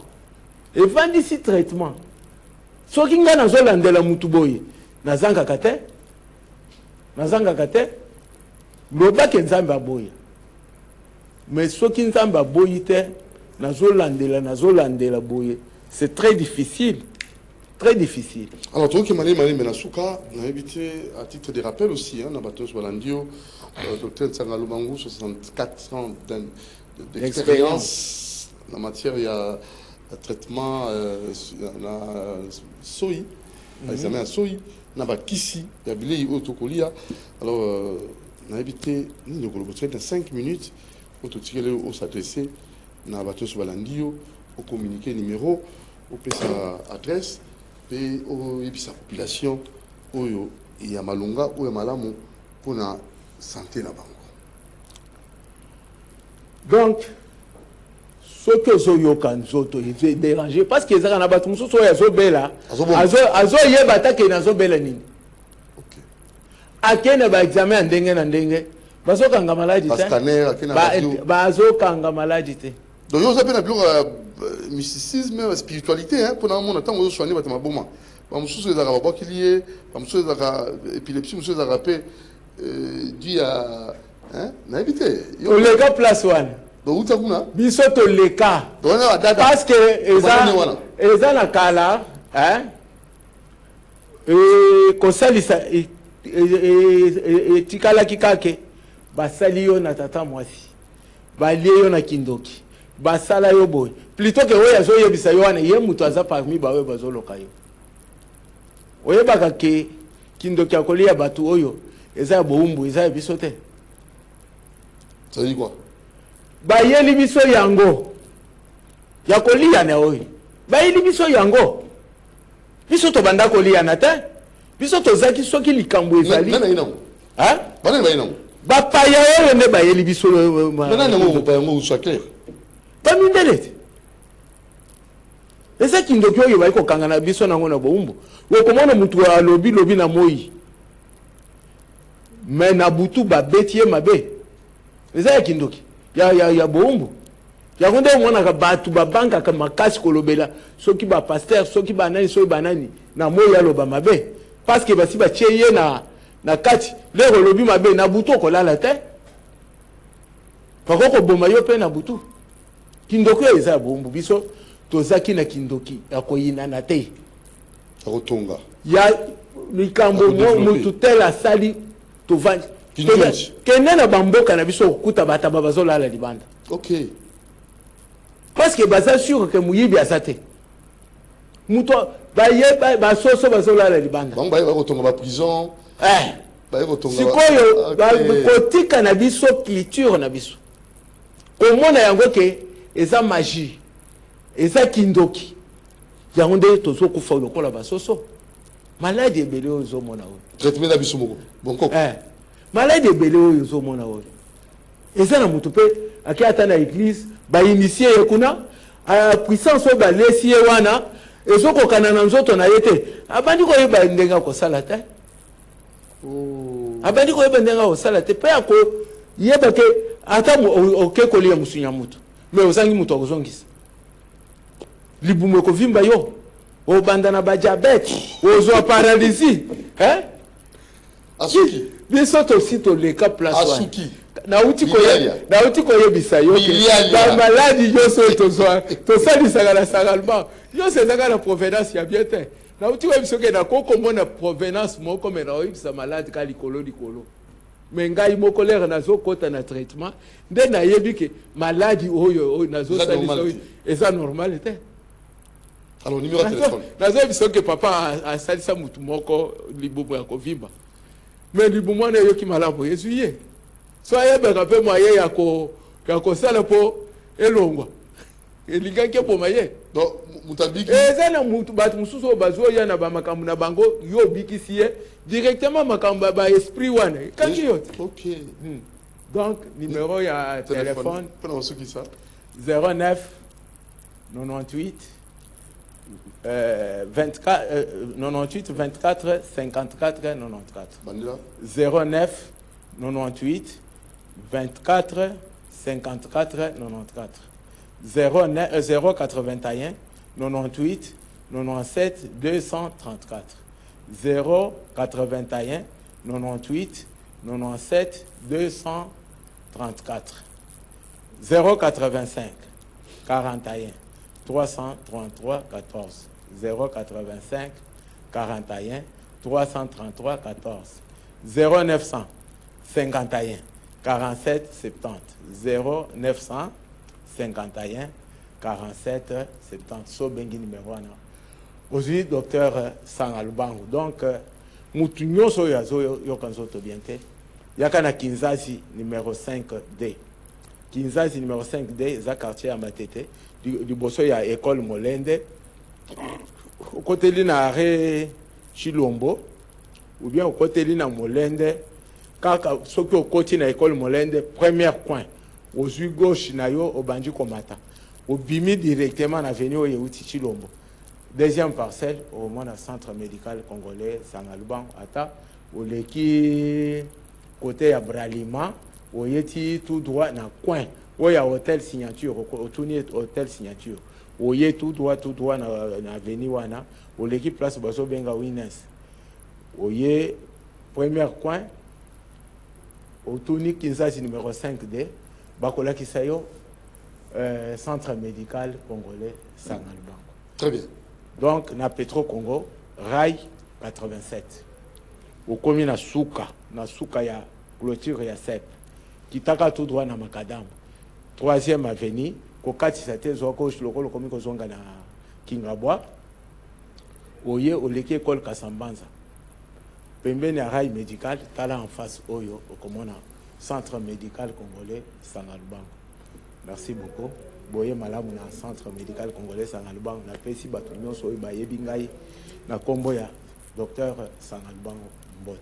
Speaker 4: soki ngai nazolandela mutu boye nazangaka te lobake nzambe aboya mais soki nzambe aboyi te nazolandela boye c'est très difficile
Speaker 1: alors toki mali mais Souka na évité à titre de rappel aussi na bato balandio docteur Tsanga Lubango 64 ans d'expérience en matière ya traitement na soyi examen à soyi na bakisi ya bilei otokolia alors na évité ni ko dans 5 minutes ototikele au s'adresser na bato balandio au communiquer numéro au pesa adresse et au sa population oyo ya malunga oyo malamu pona santé na bango
Speaker 4: donc soki ozoyoka nzoto déranger parce que ezaka na bato mosusu oyo azobela azoyeba atake nazobela nini akende baexamen ya ndenge na ndenge bazokanga maladi te bazokanga maladi te
Speaker 1: donc yo oza mpe na biloko mysticisme spiritualité mpona amona ntango ozosoigne bato maboma bamosusu ezalaka babwakili ye bamosusu ezalaka épilepsie mosusu ezalaka mpe dû ya nayebi te
Speaker 4: oleka place wana
Speaker 1: outa kuna
Speaker 4: biso toleka parce que eza na kala kosalisa etikalaki kake basali yo na tata mwasi balie yo na kindoki basala yo boye plutôt que oyo azoyebisa yo wana ye mutu aza parmi baoyo bazoloka yo oyebaka ke kindoki akolia bato oyo eza ya boumbu eza ya biso te
Speaker 1: ça dit quoi
Speaker 4: bayeli biso yango ya kolia na oyo bayeli biso yango biso tobanda koliana te biso tozaki soki likambo ezali bapaya oyo nde bayeli biso bamindele te eza kindoki oyo bayi kokanga na biso nango na boumbu okomona mutu alobi na moi me na butu babeti ye mabe eza ya kindoki ya boumbu yango nde omonaka bato babangaka makasi kolobela soki bapaster soki banani soki banani na moi aloba mabe parce que basi batie ye na kati lero olobi mabe na butu okolala te bakokoboma yo mpe na butu kindoki eza bombu biso tozaki na kindoki ya koyinana te
Speaker 1: Rotonga.
Speaker 4: ya likambo mutu tel asali tovandi kende na bamboka na biso kokuta bataba bazolala libanda.
Speaker 1: Ok.
Speaker 4: Parce que baza sûr que muyibi aza te mutu bayeba basoso bazolala libanda.
Speaker 1: Bango baye Rotonga ba prison. Baye Rotonga.
Speaker 4: Sikoyo kotika na biso culture na biso. Komona yango ke eza magie. Eza kindoki. Yango nde tozokufa lokola basoso. Malade ebele ozo mona o.
Speaker 1: Traitement na biso moko. Bonko.
Speaker 4: Malade ebele ozo mona o. Eza na mutu pe akiata na église ba initié kuna puissance ba lesi wana ezoko kana na nzoto na yete abandi ko yeba ndenga ko sala te. Abandi ko yeba ndenga ko sala te pe ako yeba ke ata oke ko liya musunya mutu me ozangi mutu akozongisa libumo ko vimba yo o bandana ba diabète ozo paralysie
Speaker 1: Asuki
Speaker 4: biso to sito le ka place
Speaker 1: Asuki
Speaker 4: na uti ko yebisa yo ke ba maladi yo so to sali sagala sagalba yo se sagala provenance ya bien te na uti ko yebisa ke na koko mona provenance moko me na yebisa maladi ka likolo mais ngai moko lere nazo kota na traitement nde na yebi ke maladi oyo nazo sali eza normal te.
Speaker 1: Alors numéro de téléphone.
Speaker 4: Nazo yebisa ke papa a sali sa mutu moko libumo ya kovimba mais libumo na yo ki malabo yesuye so ayebaka pe moye ya ko sala po elongwa elingaki poma ye
Speaker 1: donc mutabiki
Speaker 4: ezana mutu batu mususu bazo ya na ba makambo na bango yo bikisi ye directement makambo ba esprit wana kangi yote.
Speaker 1: Ok.
Speaker 4: Donc numéro ya téléphone
Speaker 1: pendant ce qui ça
Speaker 4: 09 98 24 98 24 54 94
Speaker 1: Bandila
Speaker 4: 09 98 24 54 94 081 98 97 234 081 98 97 234 085 41 333 14 085 41 333 14 0900 51 47 70 0900 51 47 70 so bengi numéro wana aujourd'hui docteur Sangalubangu. Donc mutu nyonso yazo yoka nzoto bien te yaka na Kinzazi numéro 5D. Kinzazi numéro 5D za quartier ya Matete du bosso ya école Molende côté lina arrêt Chilombo ou bien au côté lina Molende kaka soki okoti na école Molende premier coin aux yeux gauche na yo obandi komata obimi directement na avenue Oyeuti Chilombo deuxième parcelle au moins na centre médical congolais Sangalubangu ata oleki côté ya Bralima oyeti tout droit na coin oya hôtel signature otuni hôtel signature oye tout droit na avenue wana oleki place bazo benga Winners oye premier coin otuni Kinzazi numéro 5D bakolaki sayo centre médical congolais Sangalubangu.
Speaker 1: Très bien.
Speaker 4: Donc na Petro Congo rail 87 okomi na suka ya clôture ya CEP kitaka tout droit na Makadam 3e avenue kokatisa te zo gauche lokolo komi kozonga na Kingabwa oye oleki école Kasambanza pembeni ya rail médical tala en face oyo okomona centre médical congolais Sangalubangu. Merci beaucoup. Boye malamu na centre médical congolais Sangalubangu na pesi bato nyonso oyo bayebi ngai na kombo ya docteur Sangalubangu Mbote.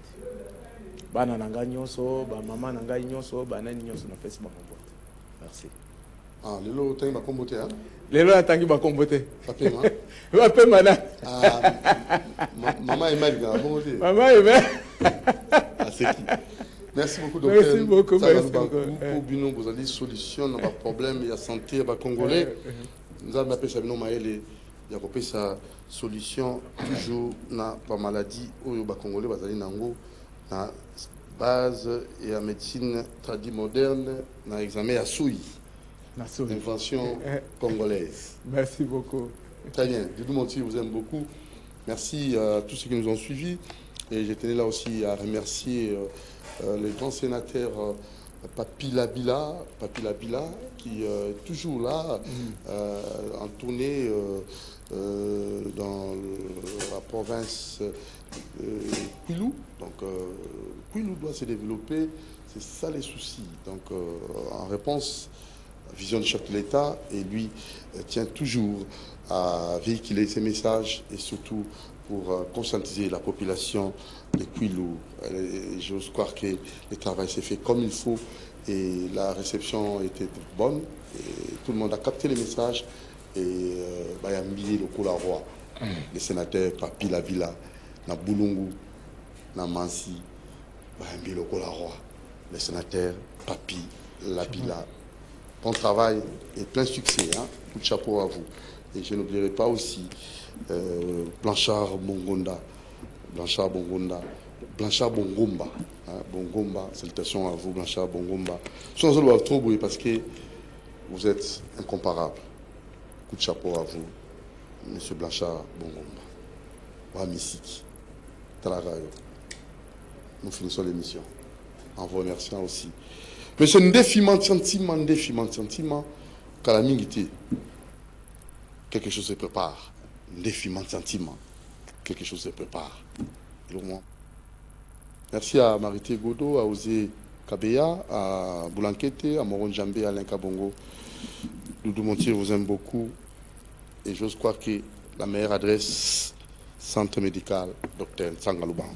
Speaker 4: Bana na ngai nyonso ba mama na ngai nyonso banani nyonso na pesi bango Mbote. Merci.
Speaker 1: Ah lelo tangi ba kombo te
Speaker 4: lelo tangi ba kombo te
Speaker 1: papema
Speaker 4: papema na
Speaker 1: maman Emel ga bongo te
Speaker 4: maman Emel
Speaker 1: Merci beaucoup, docteur.
Speaker 4: Merci beaucoup. Merci beaucoup.
Speaker 1: Pour Bino, vous avez des solutions dans le problème, il y a santé, il y a Congolais. Nous avons appelé ça, il y a sa solution toujours na pas maladie ou les Congolais, vous avez na base et la médecine traditionnelle moderne, na examen à souille. Invention congolaise.
Speaker 4: Merci beaucoup.
Speaker 1: Très bien. Doudou Monti vous aime beaucoup. Merci à tous ceux qui nous ont suivis. Et je tenais là aussi à remercier le grand sénateur Papi Labila, qui est toujours là, en tournée dans la province Kwilu. Donc, Kwilu doit se développer, c'est ça les soucis. Donc, en réponse, vision du chef de l'État, et lui tient toujours à véhiculer ses messages et surtout pour conscientiser la population de Kwilu. J'ose croire que le travail s'est fait comme il faut et la réception était bonne. Et tout le monde a capté les messages et Bayambi, le Koula-Roi, le sénateur Papi Lavila, na Boulungu, na Mansi, Bayambi, le Koula-Roi, le sénateur Papi Lavila. Bon travail et plein succès, hein? Tout de chapeau à vous. Et je n'oublierai pas aussi Blanchard Bongomba, hein? Bongomba, salutations à vous, Blanchard Bongomba. Je ne dois trop bouiller parce que vous êtes incomparable. Coup de chapeau à vous, Monsieur Blanchard Bongomba. Wamisiki, Taragayo. Nous finissons l'émission en vous remerciant aussi. Mais c'est un défiement de sentiment, Kalamingiti. Quelque chose se prépare. Un défiement de sentiment. Quelque chose se prépare. Merci à Marité Godo, à Osé Kabeya, à Boulankete, à Moron Djambé, à Alain Kabongo. Doudou Montier vous aime beaucoup. Et j'ose croire que la meilleure adresse, centre médical, Dr Sangalouban.